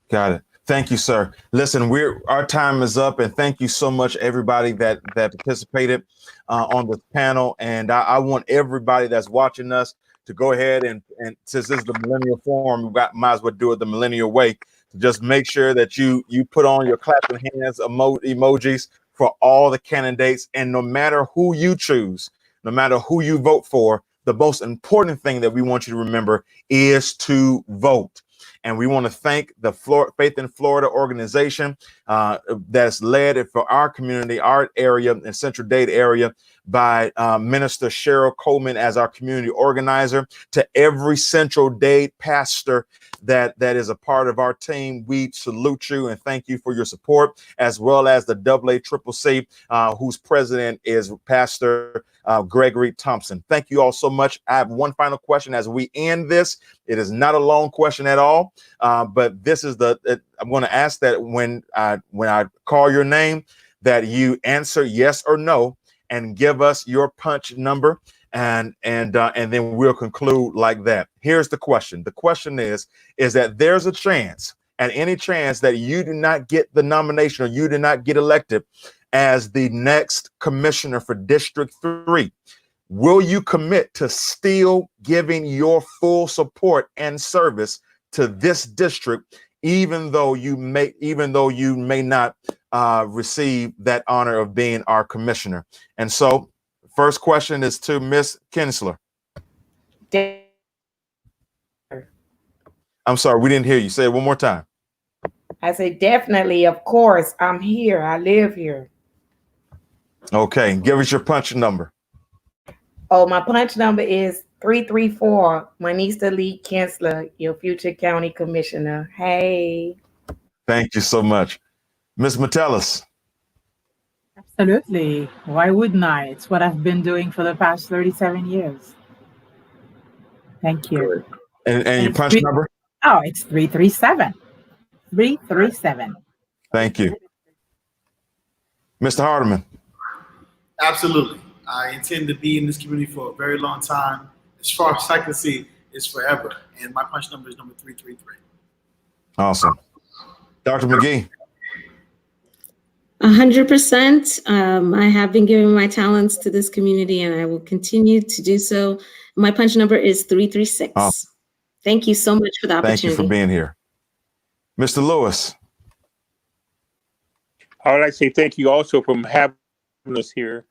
Got it. Thank you, sir. Listen, our time is up, and thank you so much, everybody that participated on this panel. And I want everybody that's watching us to go ahead and since this is the Millennial Forum, we might as well do it the Millennial way. To just make sure that you put on your clapping hands emojis for all the candidates, and no matter who you choose, no matter who you vote for, the most important thing that we want you to remember is to vote. And we want to thank the Faith in Florida organization that's led for our community, our area, and Central Dade area by Minister Cheryl Coleman as our community organizer. To every Central Dade pastor that is a part of our team, we salute you and thank you for your support, as well as the AACCC, whose president is Pastor Gregory Thompson. Thank you all so much. I have one final question as we end this. It is not a long question at all, but this is I'm going to ask that when I call your name, that you answer yes or no and give us your punch number, and then we'll conclude like that. Here's the question. The question is that there's a chance, at any chance, that you do not get the nomination or you do not get elected as the next commissioner for District 3. Will you commit to still giving your full support and service to this district, even though you may not receive that honor of being our commissioner? And so, first question is to Ms. Kinsler. I'm sorry, we didn't hear you. Say it one more time. I say definitely, of course. I'm here. I live here. Okay, give us your punch number. Oh, my punch number is 334. Manista Lee Kinsler, your future county commissioner. Hey. Thank you so much. Ms. Metellus. Absolutely. Why wouldn't I? It's what I've been doing for the past 37 years. Thank you. And your punch number? Oh, it's 337. 337. Thank you. Mr. Hardeman. Absolutely. I intend to be in this community for a very long time. As far as I can see, it's forever. And my punch number is number 333. Awesome. Dr. McGee. 100%. I have been giving my talents to this community, and I will continue to do so. My punch number is 336. Awesome. Thank you so much for the opportunity. Thank you for being here. Mr. Lewis. I would like to say thank you also for having us here.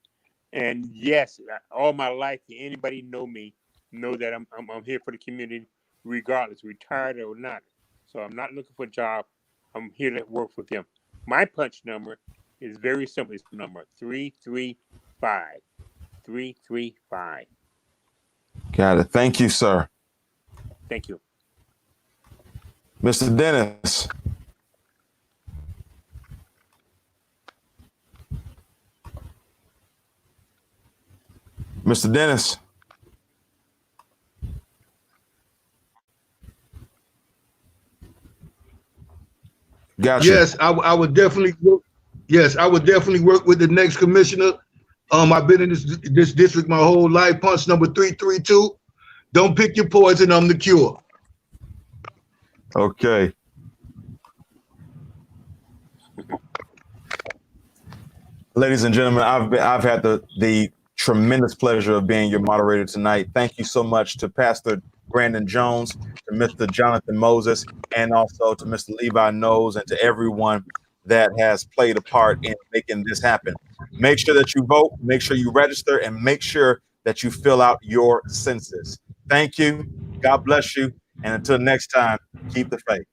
And yes, all my life, anybody know me, know that I'm here for the community, regardless, retired or not. So I'm not looking for a job. I'm here to work with them. My punch number is very simple. It's number 335. 335. Got it. Thank you, sir. Thank you. Mr. Dennis. Mr. Dennis. Gotcha. Yes, I would definitely work. Yes, I would definitely work with the next commissioner. I've been in this district my whole life. Punch number 332. Don't pick your poison. I'm the cure. Okay. Ladies and gentlemen, I've had the tremendous pleasure of being your moderator tonight. Thank you so much to Pastor Brandon Jones, to Mr. Jonathan Moses, and also to Mr. Levi Knowles, and to everyone that has played a part in making this happen. Make sure that you vote, make sure you register, and make sure that you fill out your census. Thank you. God bless you. And until next time, keep the faith.